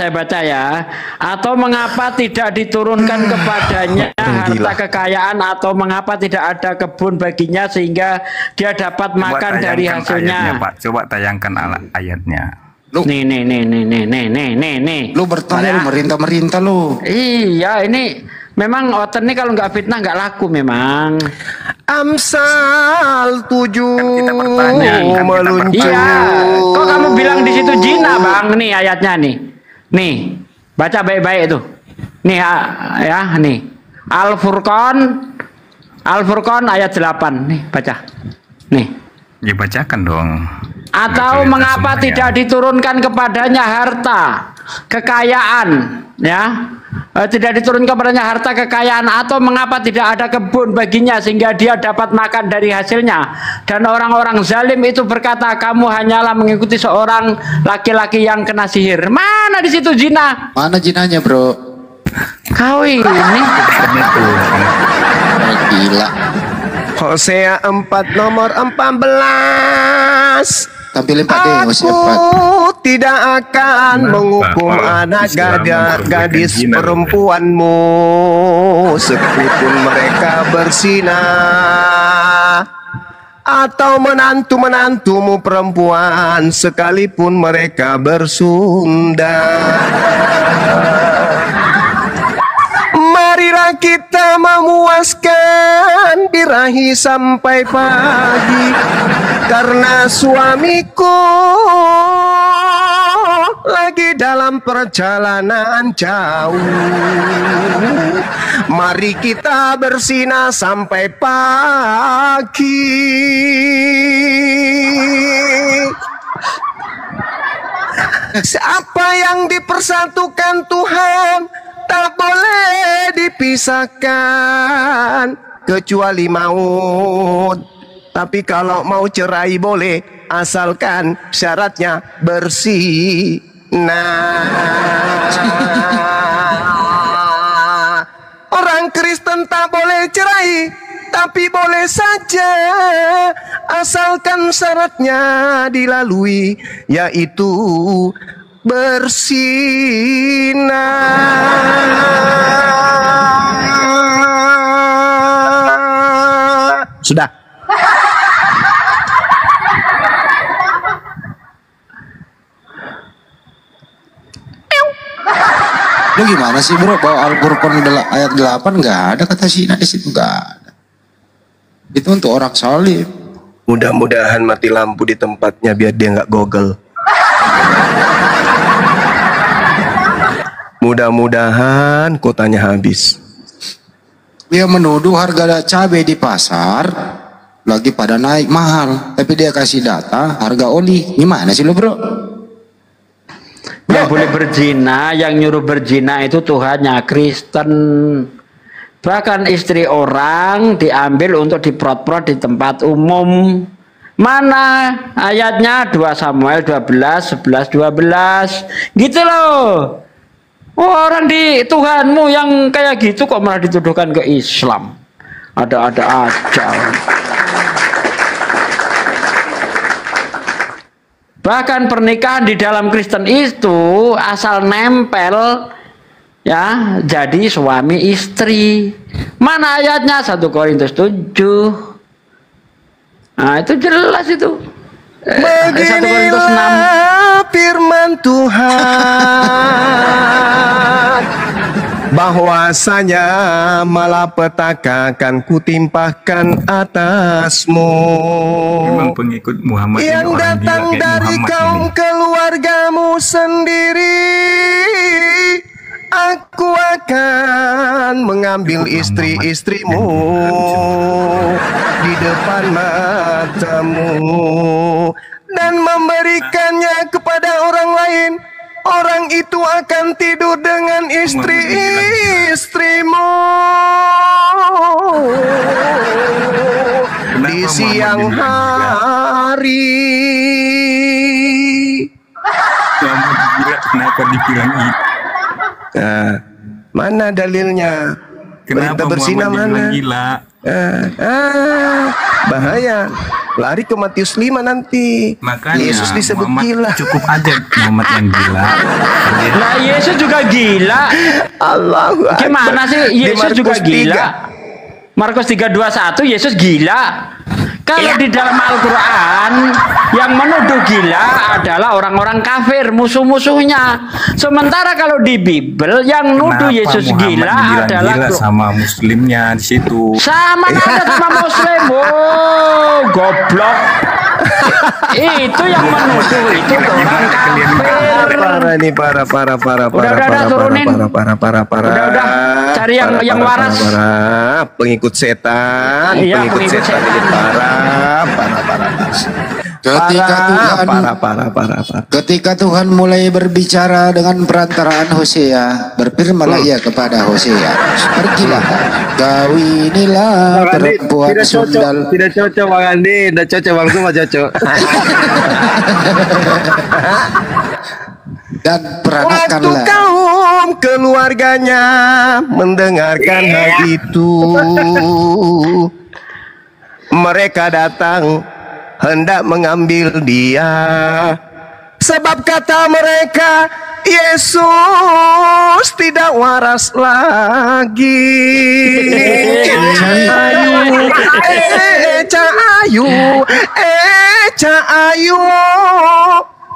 baca ya. Atau mengapa tidak diturunkan kepadanya harta kekayaan, atau mengapa tidak ada kebun baginya sehingga dia dapat makan dari hasilnya. Ayatnya, Pak. Coba tayangkan ayatnya. Nih. Lu bertanya lu merintah lu. Iya, ini memang oten nih kalau nggak fitnah nggak laku memang. Amsal 7 meluncur. Iya, kok kamu bilang di situ zina, Bang? Nih ayatnya nih. Nih, baca baik-baik itu. Nih ya, nih. Al-Furqan ayat 8. Nih, baca. Nih. Ya bacakan dong. Atau mengapa tidak diturunkan kepadanya harta kekayaan, ya? Tidak diturunkan kepadanya harta kekayaan, atau mengapa tidak ada kebun baginya sehingga dia dapat makan dari hasilnya. Dan orang-orang zalim itu berkata, kamu hanyalah mengikuti seorang laki-laki yang kena sihir. Mana di situ zina? Mana zinanya, bro? Kau ini gila. Hosea 4 nomor 14. Tampilin Pak D, Hosea 4. Tidak akan menghukum anak gadis perempuanmu sekalipun mereka berzina, atau menantu-menantumu perempuan sekalipun mereka bersunda. Marilah kita memuaskan birahi sampai pagi, karena suamiku lagi dalam perjalanan jauh. Mari kita berzina sampai pagi. Siapa yang dipersatukan Tuhan tak boleh dipisahkan kecuali maut. Tapi kalau mau cerai boleh, asalkan syaratnya bersih. Orang Kristen tak boleh cerai, tapi boleh saja asalkan syaratnya dilalui, yaitu bersinah. Sudah. Lu gimana sih bro? Bahwa Al-Furqan ayat 8 nggak ada kata zina di situ, nggak ada. Itu untuk orang saleh. Mudah-mudahan mati lampu di tempatnya biar dia nggak gogel. Mudah-mudahan kotanya habis. Dia menuduh harga cabai di pasar lagi pada naik mahal, tapi dia kasih data harga oli. Gimana sih lu bro? Yang boleh berzina, yang nyuruh berzina itu Tuhannya, Kristen. Bahkan istri orang diambil untuk diprot-prot di tempat umum. Mana ayatnya? 2 Samuel 12, 11, 12. Gitu loh. Orang di Tuhanmu yang kayak gitu kok malah dituduhkan ke Islam. Ada-ada aja. Bahkan pernikahan di dalam Kristen itu asal nempel ya jadi suami istri. Mana ayatnya? 1 Korintus 7. Nah, itu jelas itu. 1 Korintus 6. Firman Tuhan, bahwasanya malapetaka akan kutimpahkan atasmu. Memang pengikut Muhammad yang datang dari kaum keluargamu sendiri. Aku akan mengambil istri-istrimu di depan matamu dan memberikannya kepada orang lain. Orang itu akan tidur dengan istri-istrimu di siang hari. Kenapa dibilang itu? Nah, mana dalilnya? Kenapa berzina mana? Gila? Bahaya. Lari ke Matius 5 nanti. Makanya Yesus disebut Muhammad gila. Cukup aja Muhammad yang gila. Nah, Yesus juga gila. Allahu Akbar. Gimana sih Yesus juga gila? Markus 3:21 Yesus gila. Kalau di dalam Al-Quran yang menuduh gila adalah orang-orang kafir, musuh-musuhnya. Sementara kalau di Bible yang nuduh Yesus gila adalah gila sama muslimnya di situ. Sama ada sama muslim. Oh, goblok. Itu yang menuduh itu orang kafir. Parah nih, parah. Udah, cari yang waras. Pengikut setan, Iya, pengikut setan ini parah. Ketika Tuhan mulai berbicara dengan perantaraan Hosea, berfirmanlah ia kepada Hosea, pergilah, kawinilah perempuan sundal. Tidak cocok Bang Andi, tidak cocok Bang Suma cocok. Dan peranakanlah. Waktu kaum keluarganya mendengarkan hal itu, mereka datang hendak mengambil dia, sebab kata mereka Yesus tidak waras lagi. Cahayu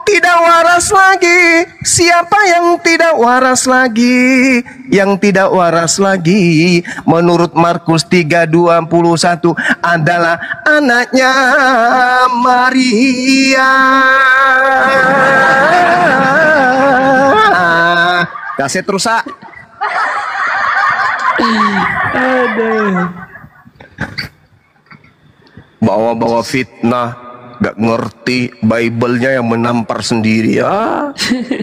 tidak waras lagi. Siapa yang tidak waras lagi? Yang tidak waras lagi menurut Markus 3:21 adalah anaknya Maria. Kaset rusak. Bawa-bawa fitnah, gak ngerti Bible-nya yang menampar sendiri.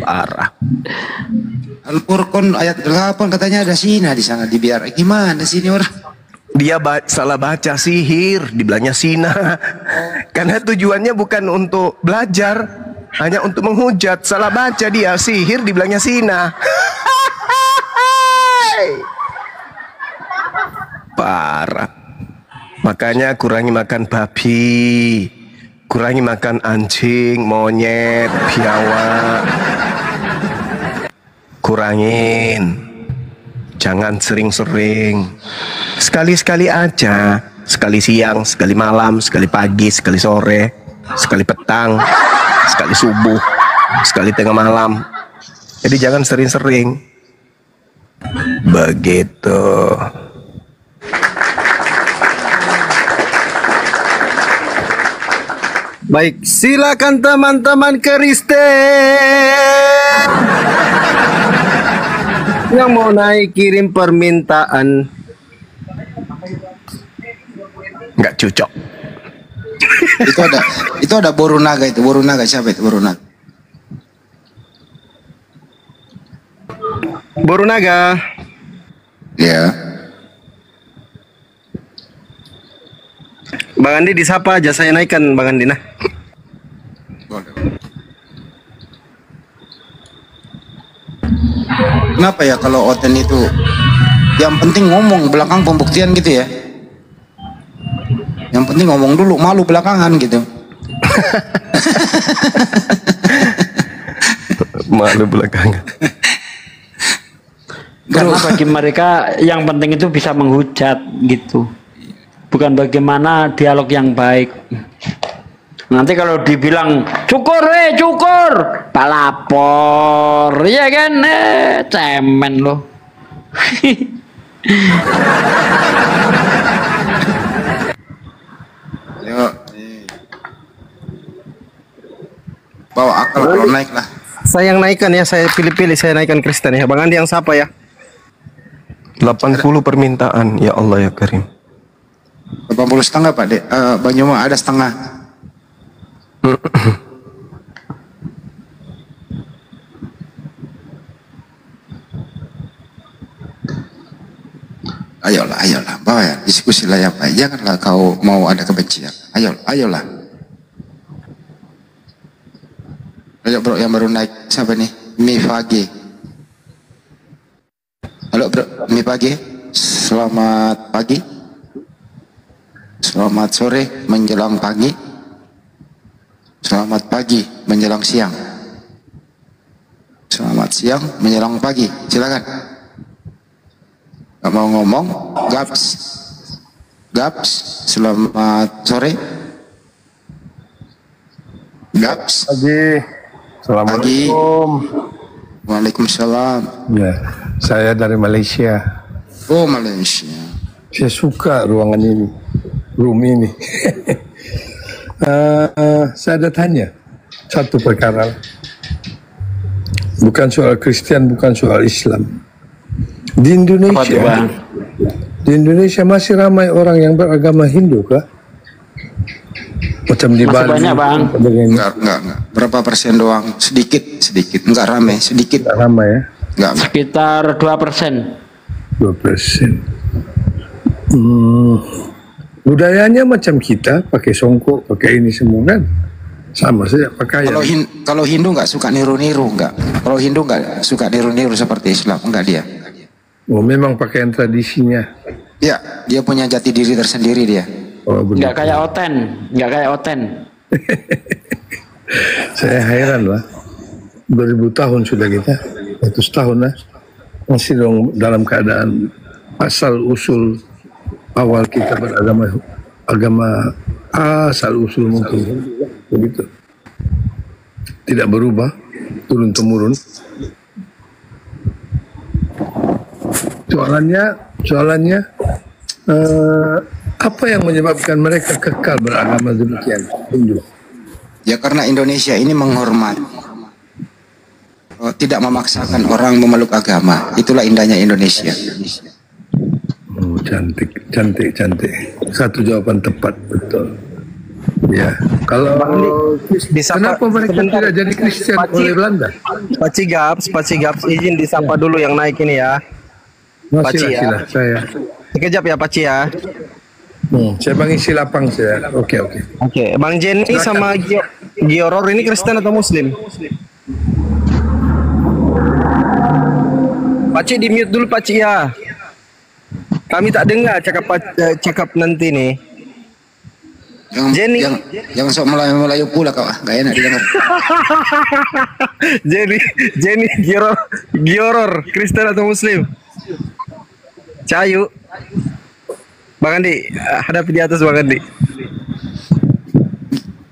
Parah. Al-Furqan ayat 8 katanya ada zina di sana, dibiar. Gimana sini orang? Dia salah baca, sihir, dibilangnya zina. Karena tujuannya bukan untuk belajar, hanya untuk menghujat. Salah baca dia, sihir, dibilangnya zina. Parah. Makanya kurangi makan babi, kurangi makan anjing, monyet, biawak. Kurangin. Jangan sering-sering. Sekali-sekali aja. Sekali siang, sekali malam, sekali pagi, sekali sore, sekali petang, sekali subuh, sekali tengah malam. Jadi jangan sering-sering. Begitu. Baik, silakan teman-teman Kristen yang mau naik kirim permintaan. Nggak cocok. Itu ada Boru Naga itu. Boru Naga siapa itu Boru Naga? Boru Naga. Ya. Bang Andi disapa aja, saya naikkan Bang Andi nah. Kenapa ya kalau Oten itu yang penting ngomong, belakang pembuktian gitu ya? Yang penting ngomong dulu, malu belakangan gitu. malu belakangan. Karena bagi mereka yang penting itu bisa menghujat gitu, bukan bagaimana dialog yang baik. Nanti kalau dibilang cukur, cukur, palapor, ya kan, cemen loh. Yuk, bawa akal kalau naik lah. Saya yang naikkan ya, saya pilih-pilih, saya naikkan Kristen ya. Bang Andi yang siapa ya? 80 permintaan, ya Allah ya Karim. 80 setengah Pak Dek. Bang Yoma ada setengah. Ayolah, bawa ya, diskusi lah ya Pak. Janganlah kau mau ada kebencian. Ayolah. Ayo bro, yang baru naik siapa nih? Mifage. Halo bro, Mifage. Selamat pagi. Selamat sore menjelang pagi. Selamat pagi menjelang siang. Selamat siang menjelang pagi. Silakan. Gak mau ngomong, Gaps. Selamat sore. Gaps. Pagi. Assalamualaikum. Waalaikumsalam. Ya, saya dari Malaysia. Oh, Malaysia. Saya suka ruangan ini, room ini. Saya ada tanya satu perkara. Bukan soal Kristen, bukan soal Islam. Di Indonesia masih ramai orang yang beragama Hindu kah? Macam di Masih Bali. banyak Bang. Enggak. Berapa persen doang? Sedikit. Enggak ramai, sedikit. Enggak ramai ya? Enggak. Sekitar 2%. 2%. Budayanya macam kita, pakai songkok, pakai ini semua kan? Sama saja pakaian. Kalau Hindu nggak suka niru-niru, enggak. Kalau Hindu nggak suka niru-niru seperti Islam, enggak dia. Oh, memang pakaian tradisinya. Ya, dia punya jati diri tersendiri dia. Oh, Nggak kayak oten. Saya heran lah. 2000 tahun sudah kita, 100 tahun lah. Masih dong dalam keadaan asal usul awal kita beragama asal usul mungkin begitu. Tidak berubah turun temurun. Soalannya apa yang menyebabkan mereka kekal beragama demikian? Hindu. Ya karena Indonesia ini menghormati, tidak memaksakan orang memeluk agama. Itulah indahnya Indonesia. Oh, cantik. Satu jawaban tepat, betul. Ya, kalau kenapa mereka tidak jadi Kristen oleh Belanda? Pak Cigaps, izin disapa dulu yang naik ini ya. Pak Ci ya. Saya. Sekejap ya Pak Ci ya. Saya mengisi lapang saya. Oke. Bang Jenny sama Gioror ini Kristen atau Muslim? Pak Ci di mute dulu Pak Ci ya. Kami tak dengar cakap nanti nih. Jenny, jangan sok Melayu pula kau, gak enak didengar. Jenny, Gioror, Kristen atau Muslim? Cahayu, Bang Andi, hadapi di atas Bang Andi.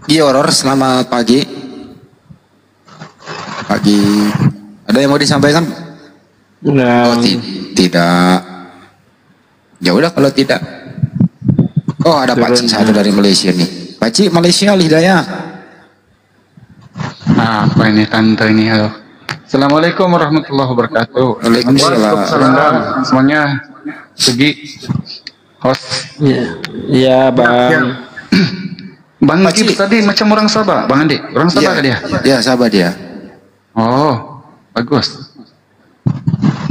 Gioror, selamat pagi. Ada yang mau disampaikan? Nah. Oh, tidak. Ya udah kalau tidak. Oh ada Pak Ci satu dari Malaysia nih. Pak Ci Malaysia Hidayah. Apa ini tante ini? Halo. Assalamualaikum warahmatullahi wabarakatuh. Waalaikumsalam. Semuanya segi host. Iya Bang. Bang Andi tadi macam orang Sabah, Bang Andi. Orang Sabah kah dia? Ya Sabah dia. Oh bagus.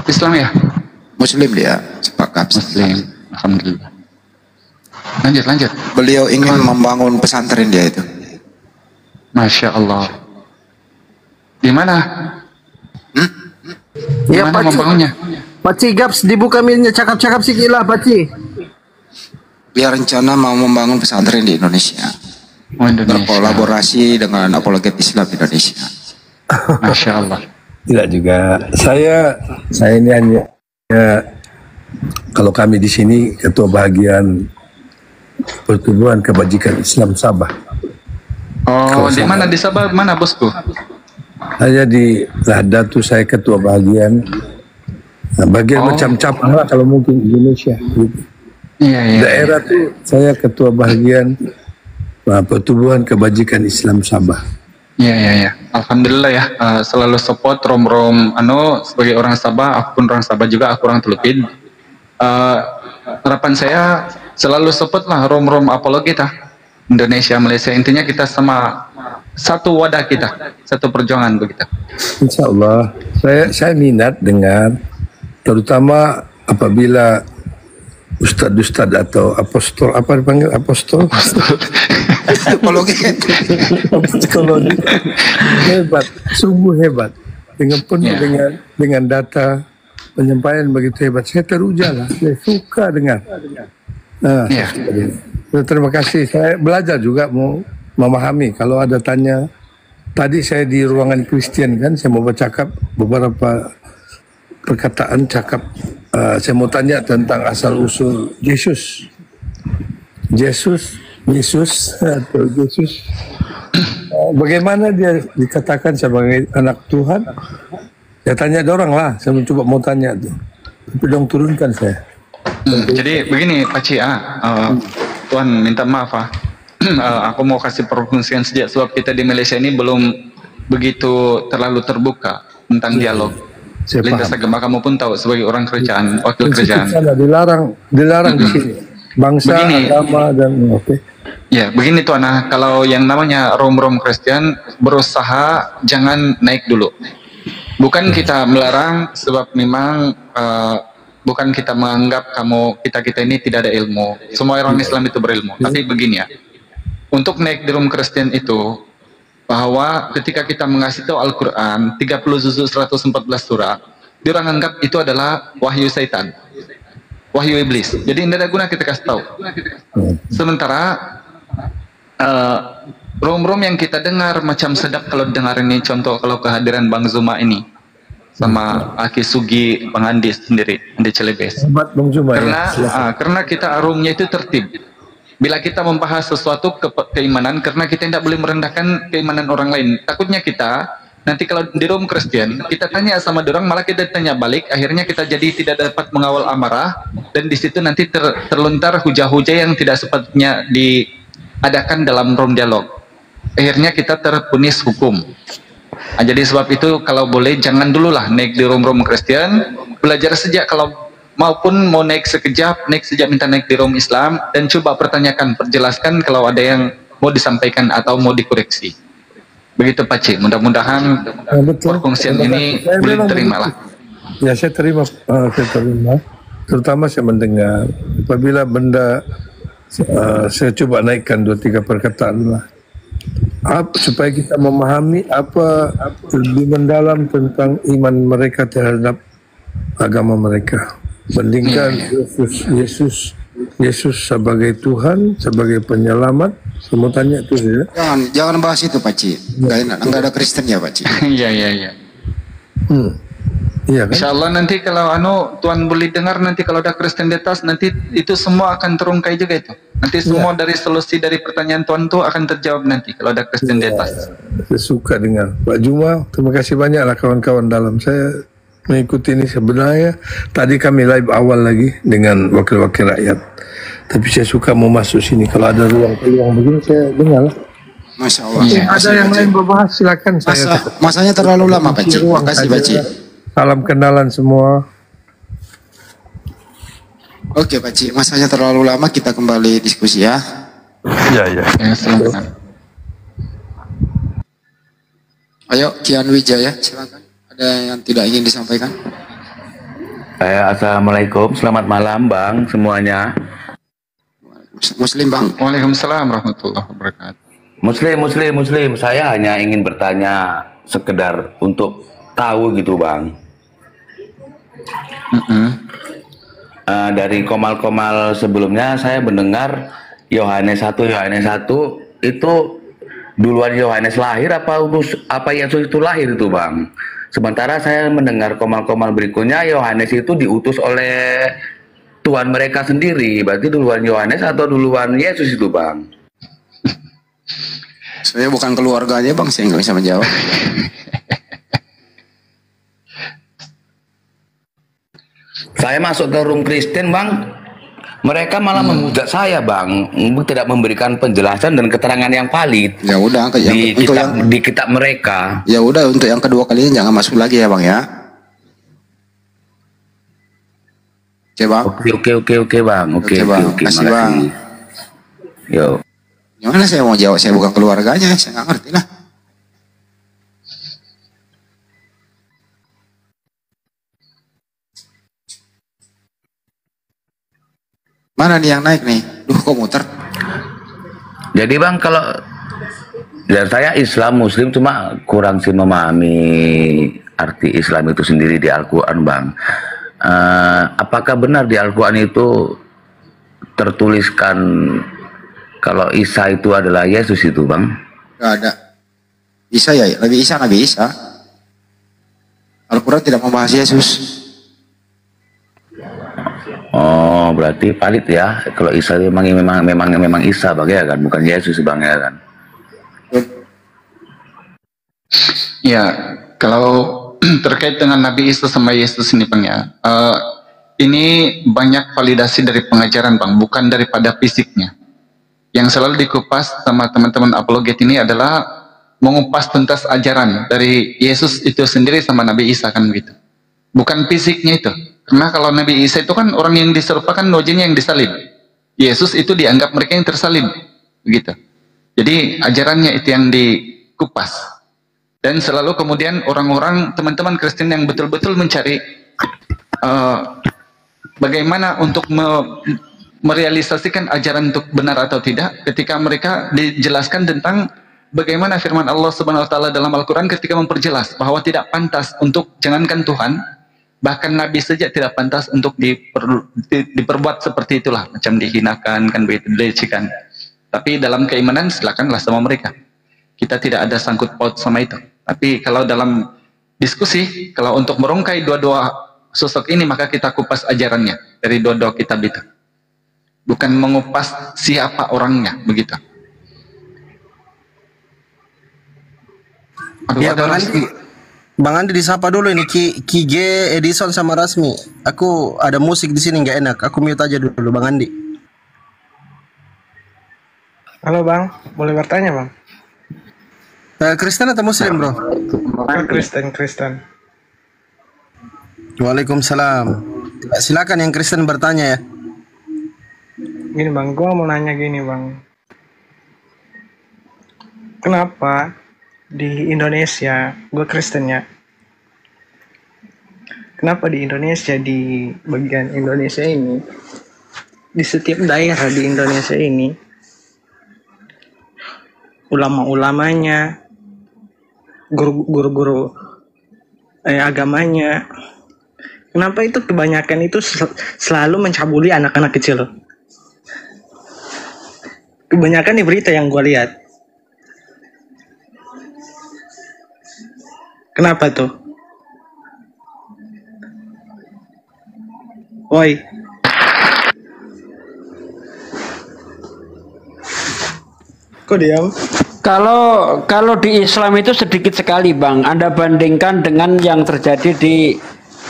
Islam ya? Muslim dia. Sepakat. Muslim. Alhamdulillah. Lanjut. Beliau ingin membangun pesantren dia itu. Masya Allah. Di mana? Ya Pak membangunnya? Pak Cigaps dibuka minnya cakap-cakap sikit lah Pak Ci. Dia rencana mau membangun pesantren di Indonesia. Indonesia. Berkolaborasi dengan apologet Islam Indonesia. Masya Allah. Tidak juga. Saya ini hanya kalau kami di sini ketua bagian pertumbuhan kebajikan Islam Sabah. Oh, di mana di Sabah? Mana bosku? Saya di Lada tuh saya ketua bagian. Nah, bagian macam cabang lah kalau mungkin Indonesia. Gitu. Iya. Daerah tuh saya ketua bagian pertumbuhan kebajikan Islam Sabah. Iya. Alhamdulillah ya, selalu support rom-rom sebagai orang Sabah, aku pun orang Sabah juga, aku orang Telupin. Harapan saya selalu support lah rom-rom apologi kita. Indonesia, Malaysia, intinya kita sama satu wadah kita, satu perjuangan begitu. Insya Allah, saya minat dengan terutama apabila ustad-ustad atau apostol, apa dipanggil apostol? Apologi. Hebat, sungguh hebat. Dengan penuh dengan data penyampaian begitu hebat. Saya teruja lah, saya suka dengar. Nah, terima kasih. Saya belajar juga mau memahami. Kalau ada tanya, tadi saya di ruangan Kristen kan, saya mau bercakap beberapa perkataan cakap. Saya mau tanya tentang asal usul Yesus. Bagaimana dia dikatakan sebagai anak Tuhan? Saya tanya dorang lah. Saya mencoba mau tanya tuh. Tapi dong turunkan saya. Jadi begini Pak Ci, Tuhan minta maaf aku mau kasih perfungsian sejak sebab kita di Malaysia ini belum begitu terlalu terbuka tentang dialog. Lintas agama kamu pun tahu sebagai orang kerajaan, wakil kerajaan. Dilarang di sini. Bangsa, agama dan Ya, begini Tuan, kalau yang namanya rom-rom Kristen berusaha jangan naik dulu. Bukan kita melarang sebab memang bukan kita menganggap kita ini tidak ada ilmu. Semua orang Islam itu berilmu. Tapi begini ya, untuk naik di rom Kristen itu bahwa ketika kita mengasih tahu Al-Quran 30 juzuk 114 surah, dia orang anggap itu adalah wahyu syaitan, wahyu iblis. Jadi tidak ada guna kita kasih tahu. Sementara rom-rom yang kita dengar macam sedap kalau dengar ini, contoh kalau kehadiran Bang Zuma ini sama Aki Sugi, Bang Andi sendiri, Andi Celebes. Karena kita arumnya itu tertib. Bila kita membahas sesuatu keimanan, karena kita tidak boleh merendahkan keimanan orang lain. Takutnya kita nanti kalau di rom Kristen kita tanya sama orang, malah kita tanya balik, akhirnya kita jadi tidak dapat mengawal amarah, dan di situ nanti terlontar hujah-hujah yang tidak sepatutnya diadakan dalam rom dialog. Akhirnya kita terpunis hukum. Nah, jadi sebab itu kalau boleh jangan dululah naik di rom-rom Kristen, belajar sejak kalau maupun mau naik sekejap minta naik di rom Islam, dan coba pertanyakan, perjelaskan kalau ada yang mau disampaikan atau mau dikoreksi. Begitu Pak Ci, mudah-mudahan perfungsian ini boleh diterima lah. Ya, saya terima. Terutama saya mendengar apabila benda saya coba naikkan 2-3 perkataan lah. Supaya kita memahami apa lebih mendalam tentang iman mereka terhadap agama mereka. Bandingkan Yesus sebagai Tuhan, sebagai penyelamat. Semua tanya itu ya. Jangan bahas itu Pak Ci. Enggak ada Kristen ya Pak Ci. Iya. Iya kan? Insya Allah nanti kalau Tuan boleh dengar, nanti kalau ada Kristen di atas, nanti itu semua akan terungkai juga itu. Nanti semua dari solusi dari pertanyaan Tuan itu akan terjawab nanti kalau ada Kristen di atas. Saya suka dengar Pak Juma. Terima kasih banyak lah kawan-kawan dalam. Saya mengikuti ini sebenarnya. Tadi kami live awal lagi dengan wakil-wakil rakyat. Tapi saya suka mau masuk sini. Kalau ada ruang peluang begini saya dengar lah. Masya Allah. Ada yang lain berbahas silakan. Masanya terlalu lama Pak Ci. Terima kasih Pak Ci. Salam kenalan semua. Oke Pak Ci, masanya terlalu lama, kita kembali diskusi ya. Iya. Ayo Kian Wijaya, silakan. Ada yang tidak ingin disampaikan? Assalamualaikum, selamat malam Bang semuanya. Muslim Bang. Waalaikumsalam warahmatullahi wabarakatuh. Muslim. Saya hanya ingin bertanya sekedar untuk tahu gitu Bang. Dari komal-komal sebelumnya saya mendengar Yohanes 1 itu duluan Yohanes lahir apa Yesus itu lahir itu Bang? Sementara saya mendengar komal-komal berikutnya, Yohanes itu diutus oleh Tuhan mereka sendiri. Berarti duluan Yohanes atau duluan Yesus itu, Bang? Saya bukan keluarganya, Bang, saya nggak bisa menjawab. Saya masuk ke room Kristen, Bang. Mereka malah memuja saya, Bang, tidak memberikan penjelasan dan keterangan yang valid. Ya udah, di kitab mereka. Ya udah, untuk yang kedua kalinya jangan masuk lagi ya, Bang ya. Oke, Bang. Oke, Bang. Oke, makasih, Bang. Yo. Gimana saya mau jawab? Saya bukan keluarganya, saya nggak ngerti lah. Mana nih yang naik nih? Duh, kok muter? Jadi, Bang, kalau dan saya Islam Muslim cuma kurang sih memahami arti Islam itu sendiri di Al-Quran, Bang. Apakah benar di Al-Quran itu tertuliskan kalau Isa itu adalah Yesus itu, Bang? Gak ada. Isa ya, Nabi Isa. Al-Quran tidak membahas Yesus. Oh, berarti valid ya. Kalau Isa memang Isa, Bang, ya kan, bukan Yesus, Bang, ya kan. Ya, kalau terkait dengan Nabi Isa sama Yesus ini, Bang, ya, ini banyak validasi dari pengajaran, Bang, bukan daripada fisiknya. Yang selalu dikupas sama teman-teman apologet ini adalah mengupas tuntas ajaran dari Yesus itu sendiri sama Nabi Isa, kan begitu. Bukan fisiknya itu. Karena kalau Nabi Isa itu kan orang yang diserupakan wajahnya yang disalib. Yesus itu dianggap mereka yang tersalib, begitu. Jadi ajarannya itu yang dikupas. Dan selalu kemudian orang-orang, teman-teman Kristen yang betul-betul mencari bagaimana untuk merealisasikan ajaran untuk benar atau tidak, ketika mereka dijelaskan tentang bagaimana firman Allah Subhanahu wa taala dalam Al-Qur'an ketika memperjelas bahwa tidak pantas untuk, jangankan Tuhan, bahkan Nabi saja tidak pantas untuk diperbuat seperti itulah, macam dihinakan, kan begitu, dilecehkan. Tapi dalam keimanan silakanlah sama mereka. Kita tidak ada sangkut paut sama itu. Tapi kalau dalam diskusi, kalau untuk merungkai dua-dua sosok ini, maka kita kupas ajarannya dari dua-dua kitab itu. Bukan mengupas siapa orangnya, begitu. Aduh, ya, Bang Andi disapa dulu ini, Ki G, Edison sama Rasmi. Aku ada musik di sini nggak enak. Aku mute aja dulu, Bang Andi. Halo, Bang, boleh bertanya, Bang? Kristen atau Muslim, bro? Kristen. Waalaikumsalam. Silakan yang Kristen bertanya ya. Gini, Bang, gua mau nanya gini, Bang. Kenapa di Indonesia, gue Kristen ya, kenapa di Indonesia, di bagian Indonesia ini, di setiap daerah di Indonesia ini, ulama-ulamanya, guru-guru agamanya, kenapa itu kebanyakan itu selalu mencabuli anak-anak kecil? Kebanyakan di berita yang gue lihat. Kenapa tuh? Woi. Kok diam? Kalau di Islam itu sedikit sekali, Bang. Anda bandingkan dengan yang terjadi di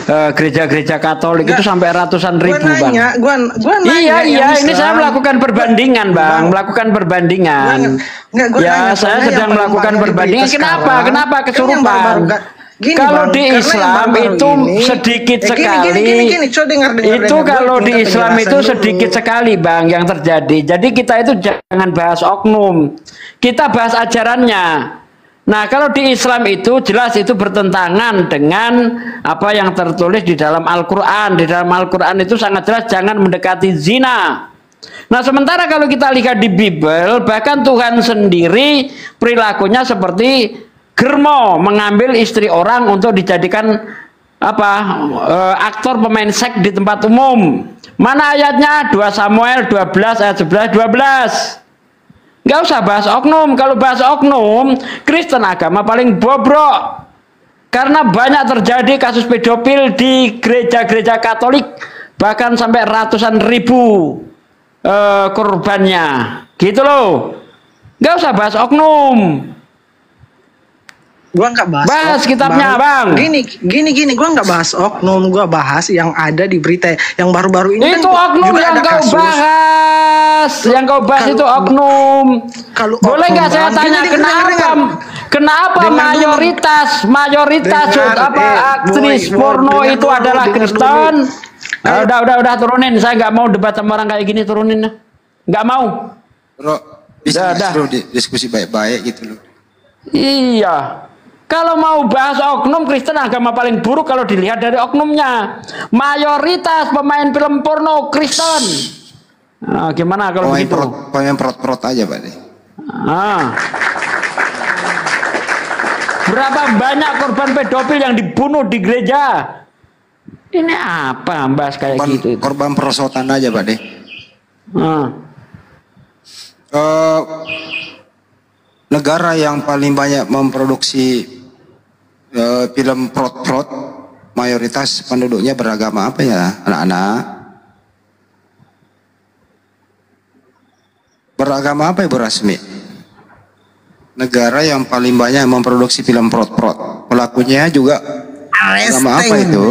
gereja-gereja Katolik. Itu sampai ratusan ribu, Bang. Gua nanya, iya, ini saya melakukan perbandingan, Bang. Melakukan perbandingan. Saya sedang melakukan perbandingan. Kenapa kesurupan? Kalau di Islam itu sedikit sekali. Itu kalau di Islam itu sedikit sekali, Bang, yang terjadi. Jadi kita itu jangan bahas oknum. Kita bahas ajarannya. Nah, kalau di Islam itu jelas itu bertentangan dengan apa yang tertulis di dalam Al-Quran. Di dalam Al-Quran itu sangat jelas jangan mendekati zina. Nah, sementara kalau kita lihat di Bible, bahkan Tuhan sendiri perilakunya seperti germo, mengambil istri orang untuk dijadikan aktor pemain seks di tempat umum. Mana ayatnya? 2 Samuel 12 ayat 11 12. Nggak usah bahas oknum. Kalau bahas oknum, Kristen agama paling bobrok. Karena banyak terjadi kasus pedofil di gereja-gereja Katolik, bahkan sampai ratusan ribu korbannya. Gitu loh. Nggak usah bahas oknum. Gua nggak bahas. Bahas kitabnya, Bang. Gini. Gua nggak bahas oknum. Gua bahas yang ada di berita yang baru-baru ini. Itu kan oknum juga yang ada kau kasus. bahas. Yang kau bahas itu oknum. Boleh nggak saya tanya kenapa mayoritas aktris porno itu adalah Kristen? Udah turunin. Saya nggak mau debat sama orang kayak gini, turunin. Nggak mau. Bro, bisa diskusi baik-baik gitu loh. Iya. Kalau mau bahas oknum, Kristen agama paling buruk kalau dilihat dari oknumnya. Mayoritas pemain film porno Kristen. Nah, gimana kalau begitu? Pemain perot aja, Pak. Berapa banyak korban pedofil yang dibunuh di gereja? Ini apa bahas kayak gitu? Korban perosotan aja, Pak. Negara yang paling banyak memproduksi film prot mayoritas penduduknya beragama apa ya, anak-anak? Beragama apa, Ibu Rasmi? Negara yang paling banyak memproduksi film prot pelakunya juga agama apa itu?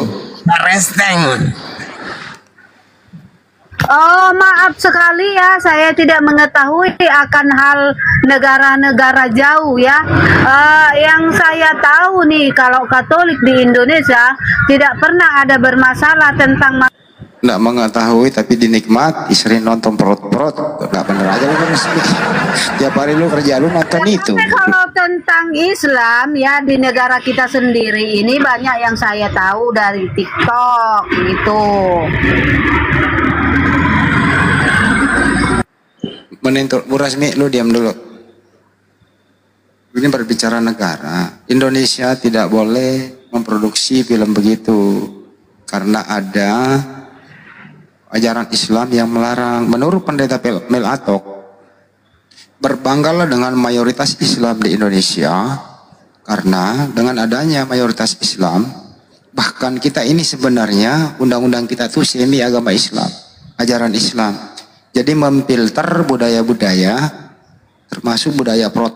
Oh, maaf sekali ya, saya tidak mengetahui akan hal negara-negara jauh ya. Yang saya tahu nih, kalau Katolik di Indonesia tidak pernah ada bermasalah tentang. Nggak mengetahui tapi dinikmat, istri nonton perot, nggak bener aja lu resmi. Tiap hari lu kerja lu nonton itu. Kalau tentang Islam ya di negara kita sendiri ini banyak yang saya tahu dari TikTok gitu. Menentu Bu Rasmi, lu diam dulu. Ini berbicara negara. Indonesia tidak boleh memproduksi film begitu karena ada ajaran Islam yang melarang. Menurut Pendeta Mel Atok, berbanggalah dengan mayoritas Islam di Indonesia karena dengan adanya mayoritas Islam, bahkan kita ini sebenarnya undang-undang kita tuh semi agama Islam, ajaran Islam. Jadi memfilter budaya-budaya, termasuk budaya prot,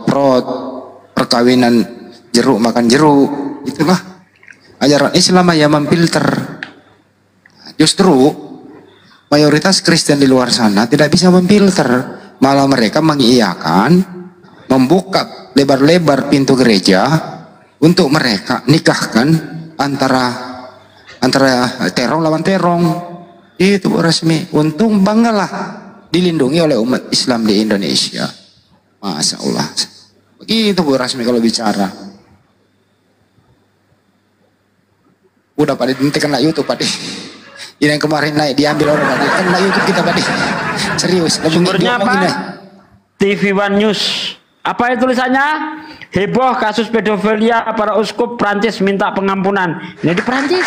perkawinan jeruk makan jeruk, itulah ajaran Islam yang memfilter. Justru mayoritas Kristen di luar sana tidak bisa memfilter, malah mereka mengiyakan, membuka lebar-lebar pintu gereja untuk mereka nikahkan antara terong lawan terong. Itu Bu Rasmi. Untung banggalah dilindungi oleh umat Islam di Indonesia. Masya Allah. Begitu Bu Rasmi kalau bicara. Udah Pak, nanti kena YouTube Pak. Ini yang kemarin naik diambil orang Pak. Kena YouTube kita Pak. Serius. Sumbernya apa? TV One News. Apa itu tulisannya? Heboh kasus pedofilia, para uskup Prancis minta pengampunan. Ini di Prancis.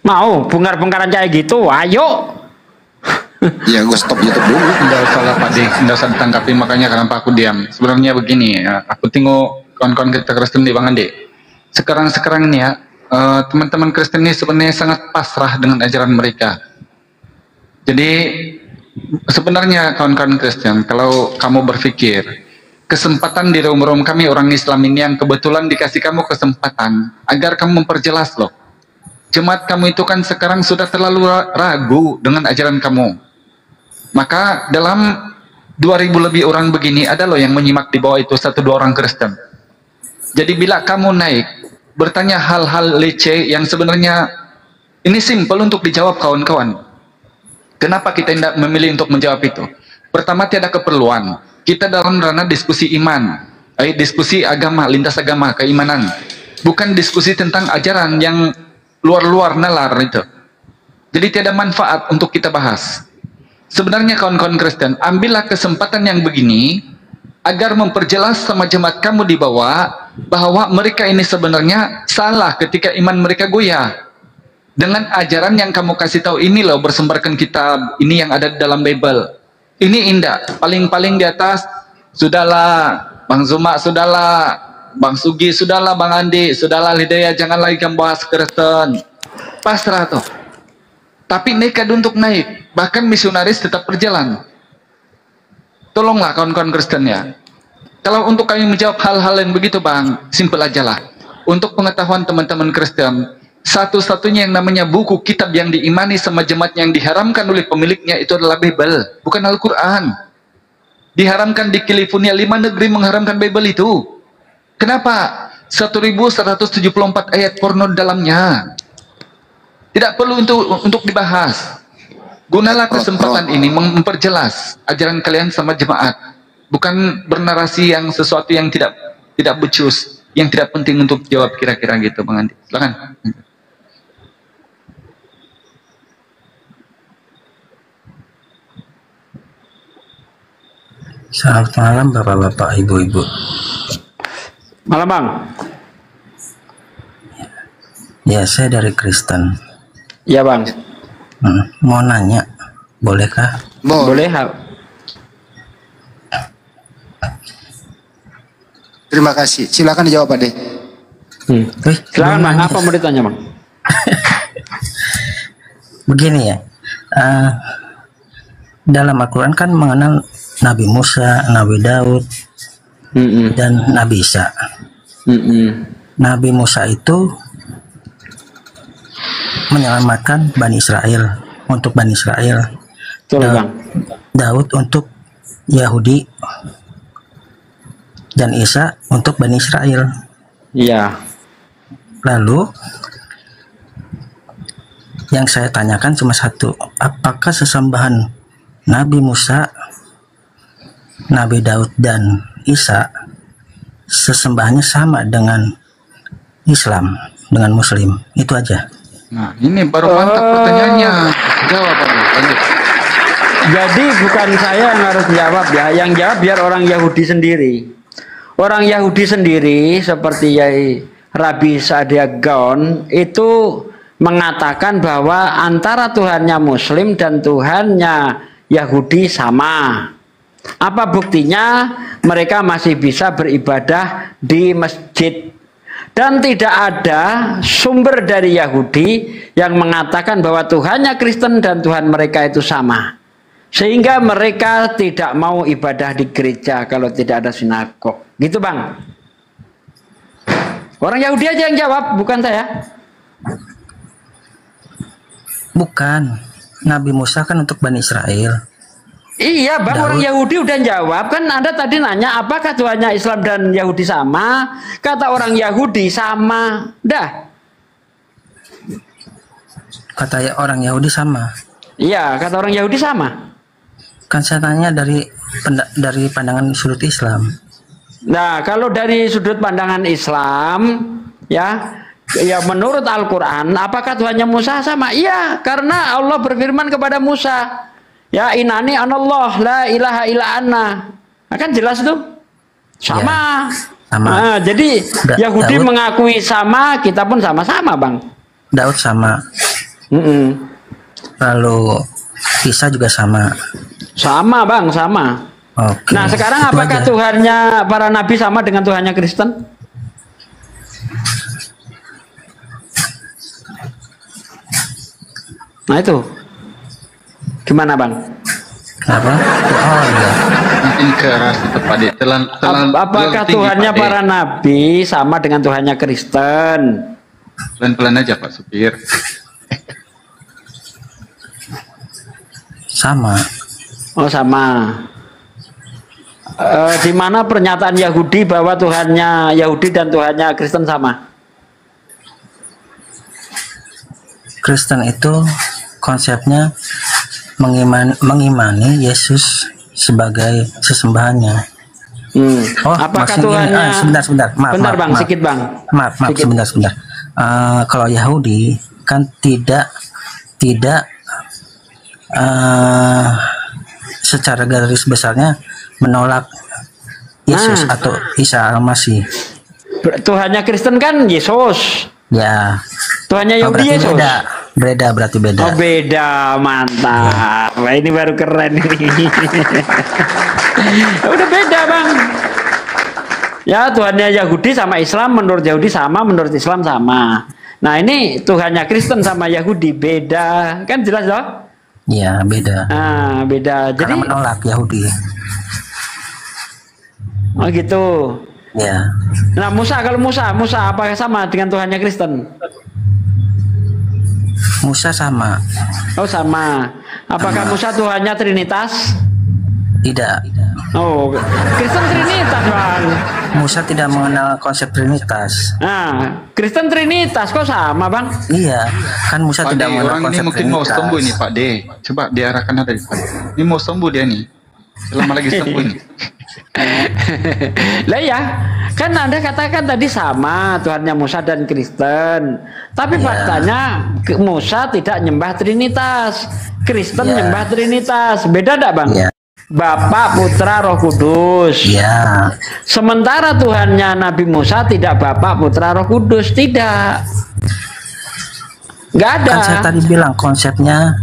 Mau bongkar-bongkaran kayak gitu, ayo. Ya gue stop YouTube dulu. Nggak salah Pak D, nggak usah ditangkapi, makanya kenapa aku diam. Sebenarnya begini ya, aku tengok kawan-kawan kita Kristen di Bang Andi. Sekarang ini ya, teman-teman Kristen ini sebenarnya sangat pasrah dengan ajaran mereka. Jadi sebenarnya kawan-kawan Kristen, kalau kamu berpikir kesempatan di room kami orang Islam ini yang kebetulan dikasih kamu kesempatan agar kamu memperjelas loh. Jemaat kamu itu kan sekarang sudah terlalu ragu dengan ajaran kamu. Maka dalam 2000 lebih orang begini ada loh yang menyimak di bawah itu 1-2 orang Kristen. Jadi bila kamu naik bertanya hal-hal leceh yang sebenarnya ini simpel untuk dijawab kawan-kawan. Kenapa kita tidak memilih untuk menjawab itu? Pertama, tiada keperluan. Kita dalam ranah diskusi iman, diskusi agama, lintas agama, keimanan. Bukan diskusi tentang ajaran yang luar-luar nalar itu. Jadi tiada manfaat untuk kita bahas. Sebenarnya kawan-kawan Kristen, ambillah kesempatan yang begini agar memperjelas sama jemaat kamu di bawah bahwa mereka ini sebenarnya salah ketika iman mereka goyah. Dengan ajaran yang kamu kasih tahu ini loh, bersumberkan kitab ini yang ada di dalam Bible. Ini indah, paling-paling di atas, sudahlah, Bang Zuma, sudahlah, Bang Sugi, sudahlah, Bang Andi, sudahlah, Hidayah, jangan lagi kamu bahas Kristen. Pasrah tuh. Tapi nekat untuk naik, bahkan misionaris tetap berjalan. Tolonglah kawan-kawan Kristen ya. Kalau untuk kami menjawab hal-hal yang begitu Bang, simpel aja lah. Untuk pengetahuan teman-teman Kristen, satu-satunya yang namanya buku kitab yang diimani sama jemaat yang diharamkan oleh pemiliknya itu adalah Bible, bukan Al-Quran. Diharamkan di California, 5 negeri mengharamkan Bible itu. Kenapa? 1174 ayat porno dalamnya. Tidak perlu untuk dibahas. Gunalah kesempatan ini memperjelas ajaran kalian sama jemaat, bukan bernarasi yang sesuatu yang tidak becus, yang tidak penting untuk jawab kira-kira gitu Bang Andi. Silakan. Selamat malam Bapak-bapak, Ibu-ibu. Malam Bang. Ya, saya dari Kristen. Iya Bang. Mau nanya, bolehkah? Boleh. Terima kasih. Silakan dijawab Pak De. Silakan Bang. Apa mau ditanya Bang? Begini ya. Dalam Al-Quran kan mengenal Nabi Musa, Nabi Daud, dan Nabi Isa. Nabi Musa itu menyelamatkan Bani Israel, untuk Bani Israel. Daud untuk Yahudi, dan Isa untuk Bani Israel. Iya. Lalu yang saya tanyakan cuma satu, apakah sesembahan Nabi Musa, Nabi Daud dan Isa sesembahannya sama dengan Islam, dengan Muslim? Itu aja. Nah, ini baru mantap pertanyaannya. Jawab Bang. Jadi bukan saya yang harus jawab ya, yang jawab biar orang Yahudi sendiri. Orang Yahudi sendiri seperti Yai Rabbi Saadia Gaon itu mengatakan bahwa antara Tuhannya Muslim dan Tuhannya Yahudi sama. Apa buktinya? Mereka masih bisa beribadah di masjid. Dan tidak ada sumber dari Yahudi yang mengatakan bahwa Tuhannya Kristen dan Tuhan mereka itu sama. Sehingga mereka tidak mau ibadah di gereja kalau tidak ada sinagog. Gitu Bang. Orang Yahudi aja yang jawab, bukan saya. Bukan. Nabi Musa kan untuk Bani Israel. Iya Bang, orang Yahudi udah jawab. Kan Anda tadi nanya apakah Tuhannya Islam dan Yahudi sama. Kata orang Yahudi sama. Dah. Kata orang Yahudi sama. Iya, kata orang Yahudi sama. Kan saya tanya dari pandangan sudut Islam. Nah, kalau dari sudut pandangan Islam, ya menurut Al-Quran, apakah Tuhannya Musa sama? Iya, karena Allah berfirman kepada Musa, ya inani anallah la ilaha illa anna. Nah, kan jelas tuh. Sama. Ya, sama. Nah, jadi Yahudi Daud mengakui sama, kita pun sama-sama Bang. Daud sama. Lalu Isa juga sama. Sama Bang, sama. Oke. Nah sekarang itu apakah aja Tuhannya para nabi sama dengan Tuhannya Kristen? Nah itu gimana Bang? Apa? Oh iya. Mungkin keras tepat. Apakah Tuhannya para nabi sama dengan Tuhannya Kristen? Pelan-pelan aja Pak Supir. Sama. Oh sama. Di mana pernyataan Yahudi bahwa Tuhannya Yahudi dan Tuhannya Kristen sama? Kristen itu konsepnya mengimani Yesus sebagai sesembahannya. Oh, apakah Tuhannya? Sebentar. Maaf, Bang, sedikit Bang. Maaf, sebentar. Kalau Yahudi kan tidak secara garis besarnya menolak Yesus atau Isa Al-Masih. Tuhannya Kristen kan Yesus. Ya. Tuhannya Yahudi Yesus. Beda berarti beda. Oh beda, mantap. Wah, ini baru keren ini. Udah beda bang. Ya Tuhannya Yahudi sama Islam, menurut Yahudi sama, menurut Islam sama. Nah ini Tuhannya Kristen sama Yahudi beda, kan jelas loh? Iya beda. Nah beda. Karena Jadi menolak Yahudi. Oh gitu. Ya. Nah Musa, kalau Musa apakah sama dengan Tuhannya Kristen? Musa sama. Oh sama. Apakah Musa Tuhannya Trinitas? Tidak. Oh, Kristen Trinitas bang. Musa tidak mengenal konsep Trinitas. Nah, Kristen Trinitas kok sama bang? Iya, kan Musa Pak tidak D, mengenal orang konsep ini mungkin Trinitas. mau sembuh ini Pak D. Coba diarahkan ada di Pak D. Ini mau sembuh dia nih. Selama lagi sembuh ini. Lah ya, kan Anda katakan tadi sama Tuhannya Musa dan Kristen. Tapi faktanya Musa tidak nyembah Trinitas. Kristen nyembah Trinitas. Beda enggak bang? Bapa, Putra, Roh Kudus. Ya. Sementara Tuhannya Nabi Musa tidak Bapa, Putra, Roh Kudus, tidak. Nggak ada. Kan saya tadi bilang konsepnya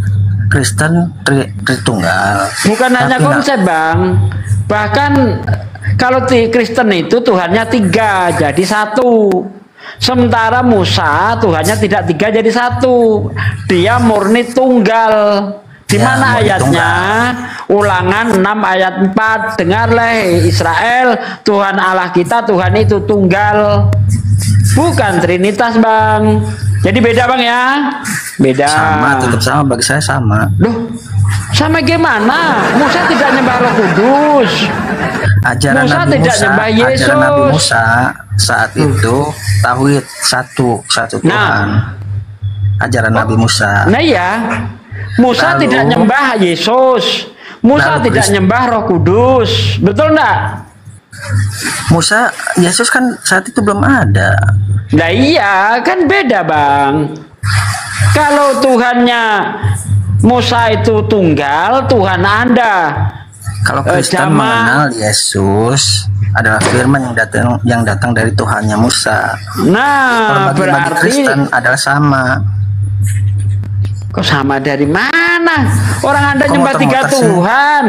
Kristen Tritunggal. Bukan hanya konsep bang. Bahkan kalau Kristen itu Tuhannya 3 jadi 1. Sementara Musa Tuhannya tidak 3 jadi 1. Dia murni tunggal. Di mana ayatnya? Ulangan 6 ayat 4. Dengarlah Israel, Tuhan Allah kita, Tuhan itu tunggal. Bukan Trinitas bang. Jadi beda bang ya? Beda. Sama, tetap sama, bagi saya sama. Loh, sama gimana? Musa tidak nyembah Roh Kudus. Ajaran Musa Nabi tidak Musa, nyembah Yesus. ajaran Nabi Musa saat itu tauhid satu Tuhan. Ajaran Nabi Musa. Nah ya, Musa tidak nyembah Yesus. Musa tidak nyembah Roh Kudus. Betul enggak? Musa, Yesus kan saat itu belum ada. Nah iya, kan beda bang. Kalau Tuhannya Musa itu tunggal, Tuhan Anda. Kalau Kristen mengenal Yesus adalah firman yang datang dari Tuhannya Musa. Nah, bagi Kristen adalah sama. Kok sama dari mana? Orang Anda nyembah 3 Tuhan.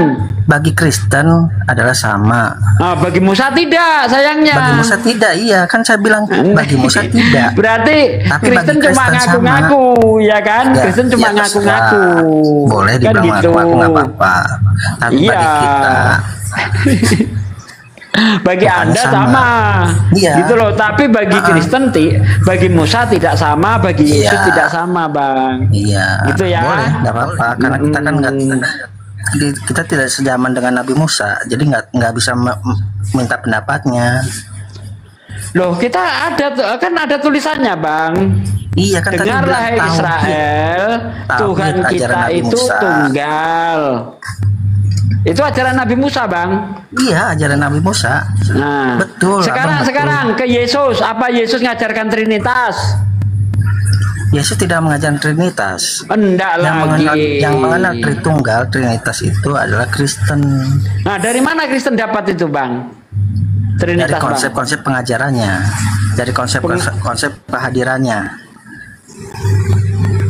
Bagi Kristen adalah sama. Nah, bagi Musa tidak, sayangnya. Bagi Musa tidak, iya kan saya bilang bagi Musa tidak. Berarti Kristen cuma ngaku-ngaku, ya kan? Ya, Kristen cuma ngaku-ngaku. Boleh kan dibilang gitu. ngaku-ngaku nggak apa-apa. Tapi bagi kita, bagi Anda sama. Iya. Gitu loh. Tapi bagi Kristen, bagi Musa tidak sama, bagi Yesus tidak sama, bang. Iya. Gitu ya. Boleh, nggak apa-apa. Karena kita kan kita tidak sejaman dengan Nabi Musa, jadi nggak bisa minta pendapatnya. Loh, kita ada tulisannya, bang. Iya kan. Dengarlah Israel, Tuhan kita itu tunggal. Itu ajaran Nabi Musa, bang. Iya, ajaran Nabi Musa. Nah, betul. Sekarang ke Yesus. Apa Yesus ngajarkan Trinitas? Yesus tidak mengajarkan Trinitas. Enggak lagi. Yang mengenal Tritunggal, Trinitas itu adalah Kristen. Nah, dari mana Kristen dapat itu, bang? Trinitas, dari konsep-konsep pengajarannya, dari konsep kehadirannya.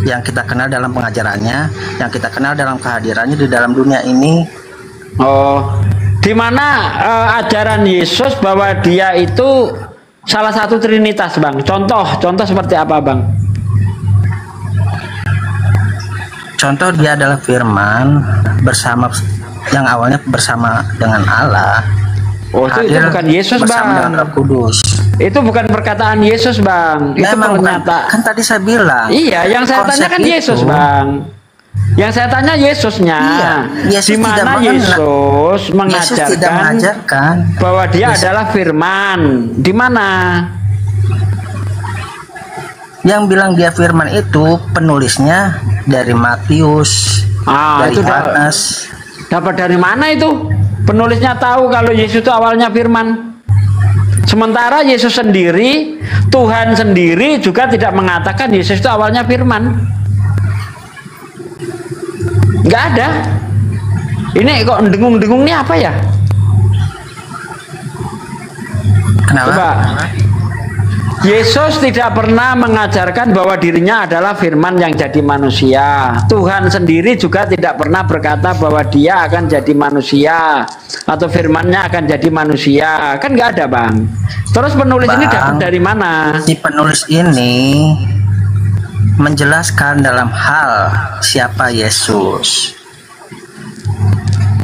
Yang kita kenal dalam pengajarannya, yang kita kenal dalam kehadirannya di dalam dunia ini. Oh, di mana ajaran Yesus bahwa dia itu salah satu Trinitas, bang? Contoh seperti apa, bang? Contoh dia adalah firman bersama, yang awalnya bersama dengan Allah. Oh, itu bukan Yesus, bersama bang. dengan Roh Kudus. Itu bukan perkataan Yesus, bang. Itu pernyataan. Kan tadi saya bilang. Iya, yang saya tanya kan Yesus, bang. Yang saya tanya Yesusnya. Iya, Yesus di mana Yesus mengajarkan bahwa dia adalah firman? Di mana? Yang bilang dia firman itu penulisnya dari Matius, dari itu Yohanes. Dapat dari mana itu? Penulisnya tahu kalau Yesus itu awalnya firman. Sementara Yesus sendiri, Tuhan sendiri juga tidak mengatakan Yesus itu awalnya firman. Nggak ada. Ini kok dengung-dengung ini apa ya? Kenapa? Coba. Yesus tidak pernah mengajarkan bahwa dirinya adalah firman yang jadi manusia. Tuhan sendiri juga tidak pernah berkata bahwa dia akan jadi manusia atau firmannya akan jadi manusia. Kan nggak ada, Bang. Terus penulis ini dapat dari mana? Si penulis ini menjelaskan dalam hal siapa Yesus.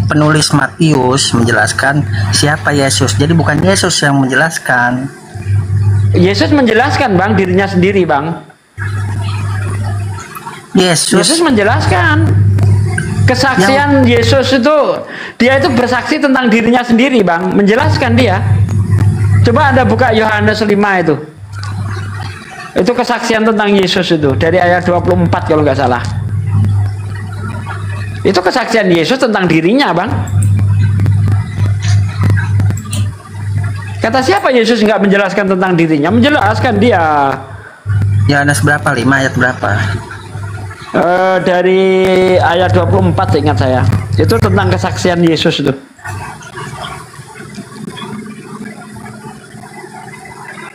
Penulis Matius menjelaskan siapa Yesus. Jadi bukan Yesus yang menjelaskan. Yesus menjelaskan, Bang, dirinya sendiri, Bang. Yesus menjelaskan kesaksian Yesus itu, dia itu bersaksi tentang dirinya sendiri, Bang, menjelaskan dia. Coba Anda buka Yohanes 5 itu. Itu kesaksian tentang Yesus itu dari ayat 24 kalau nggak salah. Itu kesaksian Yesus tentang dirinya, Bang. Kata siapa Yesus nggak menjelaskan tentang dirinya? Menjelaskan dia. Yohanes berapa? 5 ayat berapa? Dari ayat 24 ingat saya. Itu tentang kesaksian Yesus itu.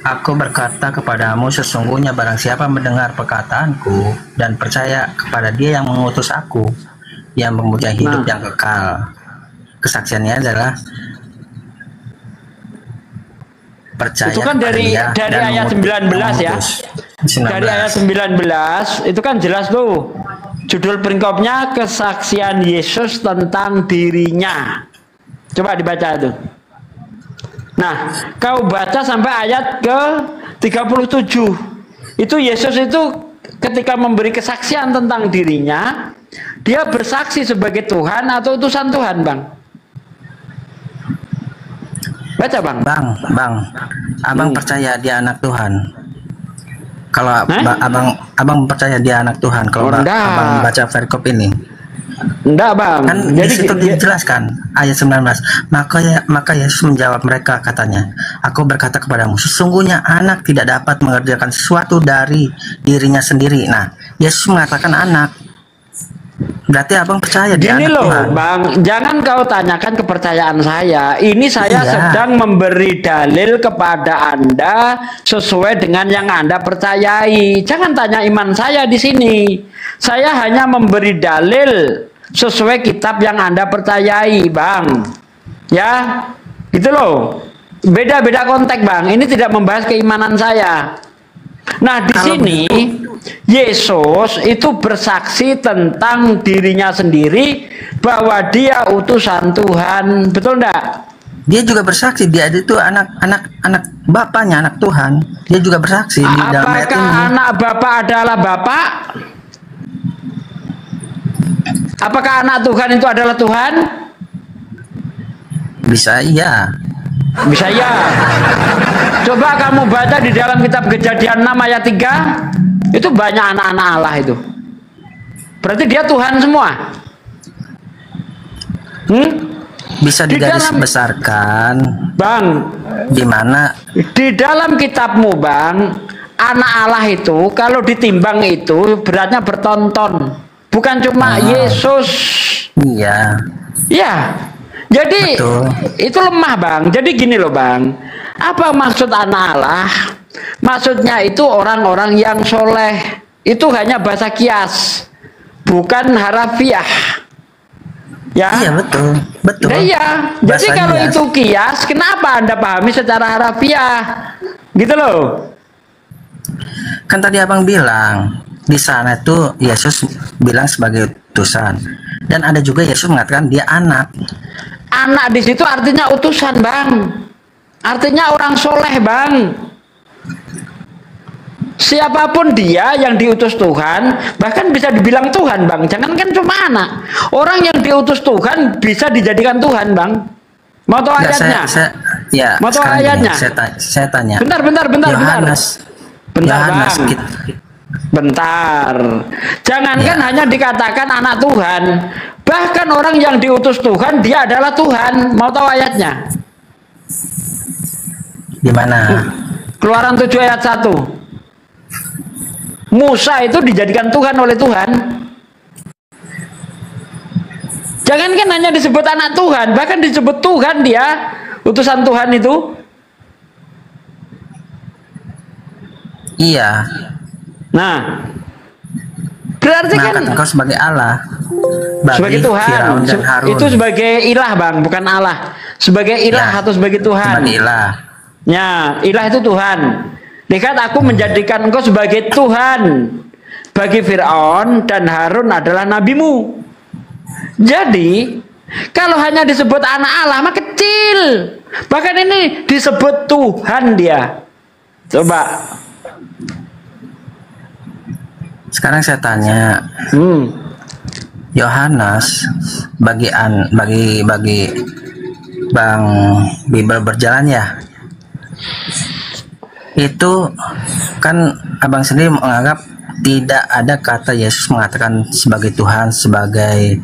Aku berkata kepadamu, sesungguhnya barang siapa mendengar perkataanku dan percaya kepada dia yang mengutus aku, yang mempunyai hidup yang kekal. Kesaksiannya adalah percaya. Itu kan dari ayat 19 ya. Dari ayat 19 itu kan jelas tuh. Judul peringkopnya kesaksian Yesus tentang dirinya. Coba dibaca tuh. Nah, kau baca sampai ayat ke 37. Itu Yesus itu ketika memberi kesaksian tentang dirinya, dia bersaksi sebagai Tuhan atau utusan Tuhan, Bang? Baca, Bang. Abang percaya dia anak Tuhan. Kalau abang percaya dia anak Tuhan. Kalau abang baca perikop ini, enggak, Bang. Kan jadi di situ dijelaskan ayat 19. Maka Yesus menjawab mereka, katanya, aku berkata kepadamu, sesungguhnya anak tidak dapat mengerjakan sesuatu dari dirinya sendiri. Nah, Yesus mengatakan anak. Berarti abang percaya dia Gini anak loh, Tuhan. Bang, jangan kau tanyakan kepercayaan saya. Ini saya sedang memberi dalil kepada Anda sesuai dengan yang Anda percayai. Jangan tanya iman saya di sini. Saya hanya memberi dalil sesuai kitab yang Anda percayai, Bang. Ya, gitu loh. Beda-beda konteks, Bang. Ini tidak membahas keimanan saya. Nah, di sini Yesus itu bersaksi tentang dirinya sendiri bahwa dia utusan Tuhan. Betul enggak? Dia juga bersaksi dia itu anak bapaknya, anak Tuhan. Dia juga bersaksi di dalam ayat ini. Apakah anak bapak adalah bapak? Apakah anak Tuhan itu adalah Tuhan? Bisa iya. Bisa ya. Coba kamu baca di dalam kitab Kejadian 6 ayat 3. Itu banyak anak-anak Allah itu. Berarti dia Tuhan semua. Bisa digaris besarkan, Bang. Di mana? Di dalam kitabmu, Bang, anak Allah itu kalau ditimbang itu beratnya bertonton. Bukan cuma Yesus. Iya. Iya. Jadi itu lemah, Bang. Jadi gini loh, Bang. Apa maksud anak Allah? Maksudnya itu orang-orang yang soleh. Itu hanya bahasa kias, bukan harafiah. Ya. Iya, betul. Iya. Jadi kalau itu kias, kenapa Anda pahami secara harafiah? Gitu loh. Kan tadi abang bilang di sana itu Yesus bilang sebagai utusan, dan ada juga Yesus mengatakan dia anak. Anak di situ artinya utusan, Bang. Artinya orang soleh, Bang. Siapapun dia yang diutus Tuhan, bahkan bisa dibilang Tuhan, Bang. Jangankan cuma anak. Orang yang diutus Tuhan bisa dijadikan Tuhan, Bang. Mau tahu ayatnya? Mau tahu ayatnya? Saya tanya. Bentar. Bang. Bentar. Jangankan hanya dikatakan anak Tuhan, bahkan orang yang diutus Tuhan dia adalah Tuhan. Mau tahu ayatnya? Di mana? Keluaran 7 ayat 1. Musa itu dijadikan Tuhan oleh Tuhan. Jangankan hanya disebut anak Tuhan, bahkan disebut Tuhan dia, utusan Tuhan itu. Iya. Nah, berarti kan engkau sebagai Allah, sebagai Tuhan. Firaun dan Harun. Itu sebagai ilah, Bang, bukan Allah. Sebagai ilah atau sebagai Tuhan. Sebagai ilah. Ya, ilah itu Tuhan. Lihat, aku menjadikan engkau sebagai Tuhan bagi Firaun dan Harun adalah nabimu. Jadi, kalau hanya disebut anak Allah mah kecil. Bahkan ini disebut Tuhan dia. Coba. Sekarang saya tanya, Yohanes bagi Bang Bible berjalan ya, itu kan abang sendiri menganggap tidak ada kata Yesus mengatakan sebagai Tuhan, sebagai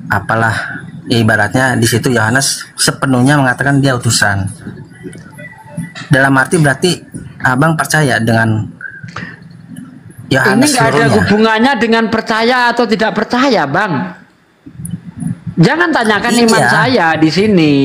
apalah, ibaratnya di situ Yohanes sepenuhnya mengatakan dia utusan. Dalam arti berarti abang percaya dengan Yohanes. Ini nggak ada hubungannya dengan percaya atau tidak percaya, Bang. Jangan tanyakan iman saya di sini.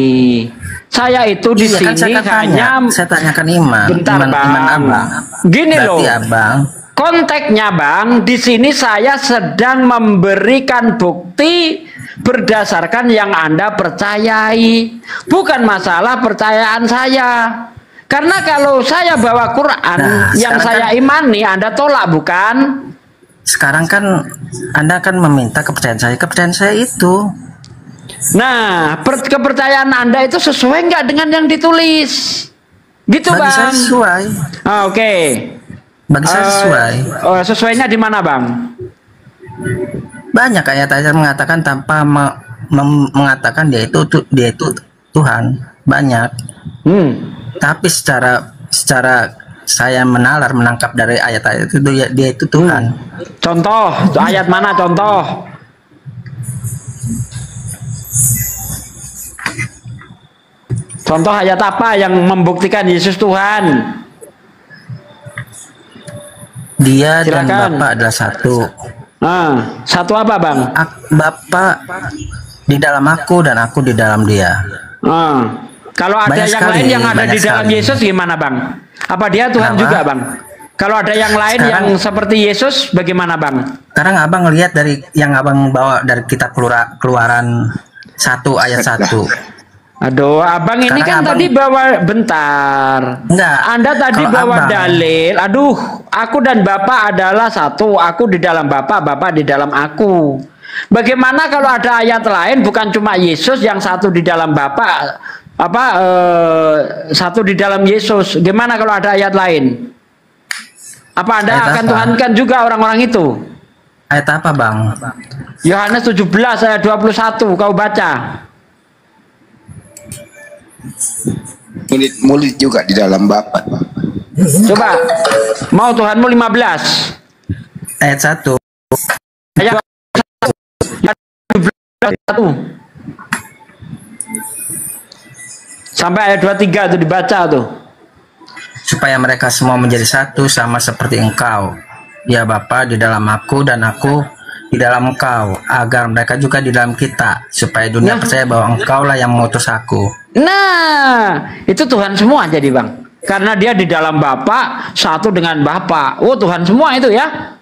Saya itu di sini kan saya tanyakan iman. Bentar, Bang. Iman abang. Gini berarti loh, abang. Konteksnya, Bang, di sini saya sedang memberikan bukti berdasarkan yang Anda percayai, bukan masalah percayaan saya. Karena kalau saya bawa Quran yang saya imani, Anda tolak, bukan? Sekarang kan Anda kan meminta kepercayaan saya itu. Nah, kepercayaan Anda itu sesuai nggak dengan yang ditulis? Gitu, Bagi Bang. saya sesuai. Oke. Bagi saya sesuai. Sesuainya di mana, Bang? Banyak ayat-ayat mengatakan tanpa mengatakan dia itu Tuhan. Banyak. Tapi secara saya menangkap dari ayat-ayat itu dia itu Tuhan. Contoh, ayat mana contoh? Contoh ayat apa yang membuktikan Yesus Tuhan? Dia Silakan. dan Bapa adalah satu. Satu apa, Bang? Bapa di dalam aku dan aku di dalam dia. Kalau ada Banyak yang sekali, lain yang ada di dalam sekali. Yesus gimana, Bang? Apa dia Tuhan juga, Bang? Kalau ada yang lain yang seperti Yesus bagaimana, Bang? Sekarang abang lihat dari yang abang bawa dari kitab Keluaran 1 ayat 1. Aduh, abang ini Sekarang kan abang, tadi bawa bentar. Enggak. Anda tadi Kalau bawa abang, dalil. Aduh, aku dan Bapak adalah satu. Aku di dalam Bapak, Bapak di dalam aku. Bagaimana kalau ada ayat lain bukan cuma Yesus yang satu di dalam Bapak, satu di dalam Yesus? Gimana kalau ada ayat lain? Apa Anda ayat akan apa? Tuhankan juga orang-orang itu? Ayat apa, Bang? Yohanes 17 ayat 21, kau baca. Mulut juga di dalam Bapa. Coba, mau Tuhanmu 15. Ayat 1. Ayat 1. Sampai ayat 23 itu dibaca tuh. Supaya mereka semua menjadi satu sama seperti engkau, ya Bapa, di dalam aku dan aku di dalam engkau, agar mereka juga di dalam kita, supaya dunia percaya bahwa engkau lah yang mengutus aku. Nah, itu Tuhan semua jadi, Bang. Karena dia di dalam Bapa, satu dengan Bapa. Oh, Tuhan semua itu ya.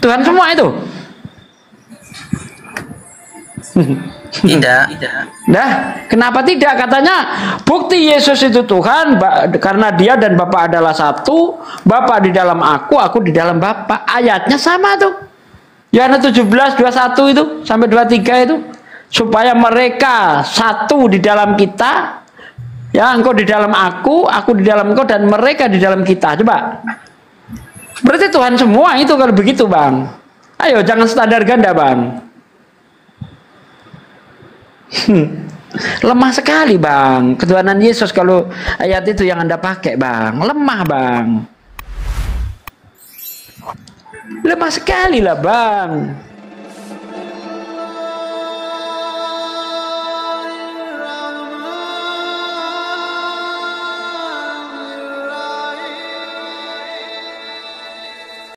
Tuhan semua itu. Tidak. Nah, kenapa tidak? Katanya bukti Yesus itu Tuhan karena dia dan Bapa adalah satu. Bapa di dalam aku di dalam Bapa. Ayatnya sama tuh. Yohanes 17 21 itu sampai 23 itu. Supaya mereka satu di dalam kita. Ya, engkau di dalam aku di dalam engkau, dan mereka di dalam kita. Coba. Berarti Tuhan semua itu kalau begitu, Bang. Ayo, jangan standar ganda, Bang. Lemah sekali, Bang, ketuhanan Yesus kalau ayat itu yang Anda pakai, Bang. Lemah, Bang. Lemah sekali lah, Bang.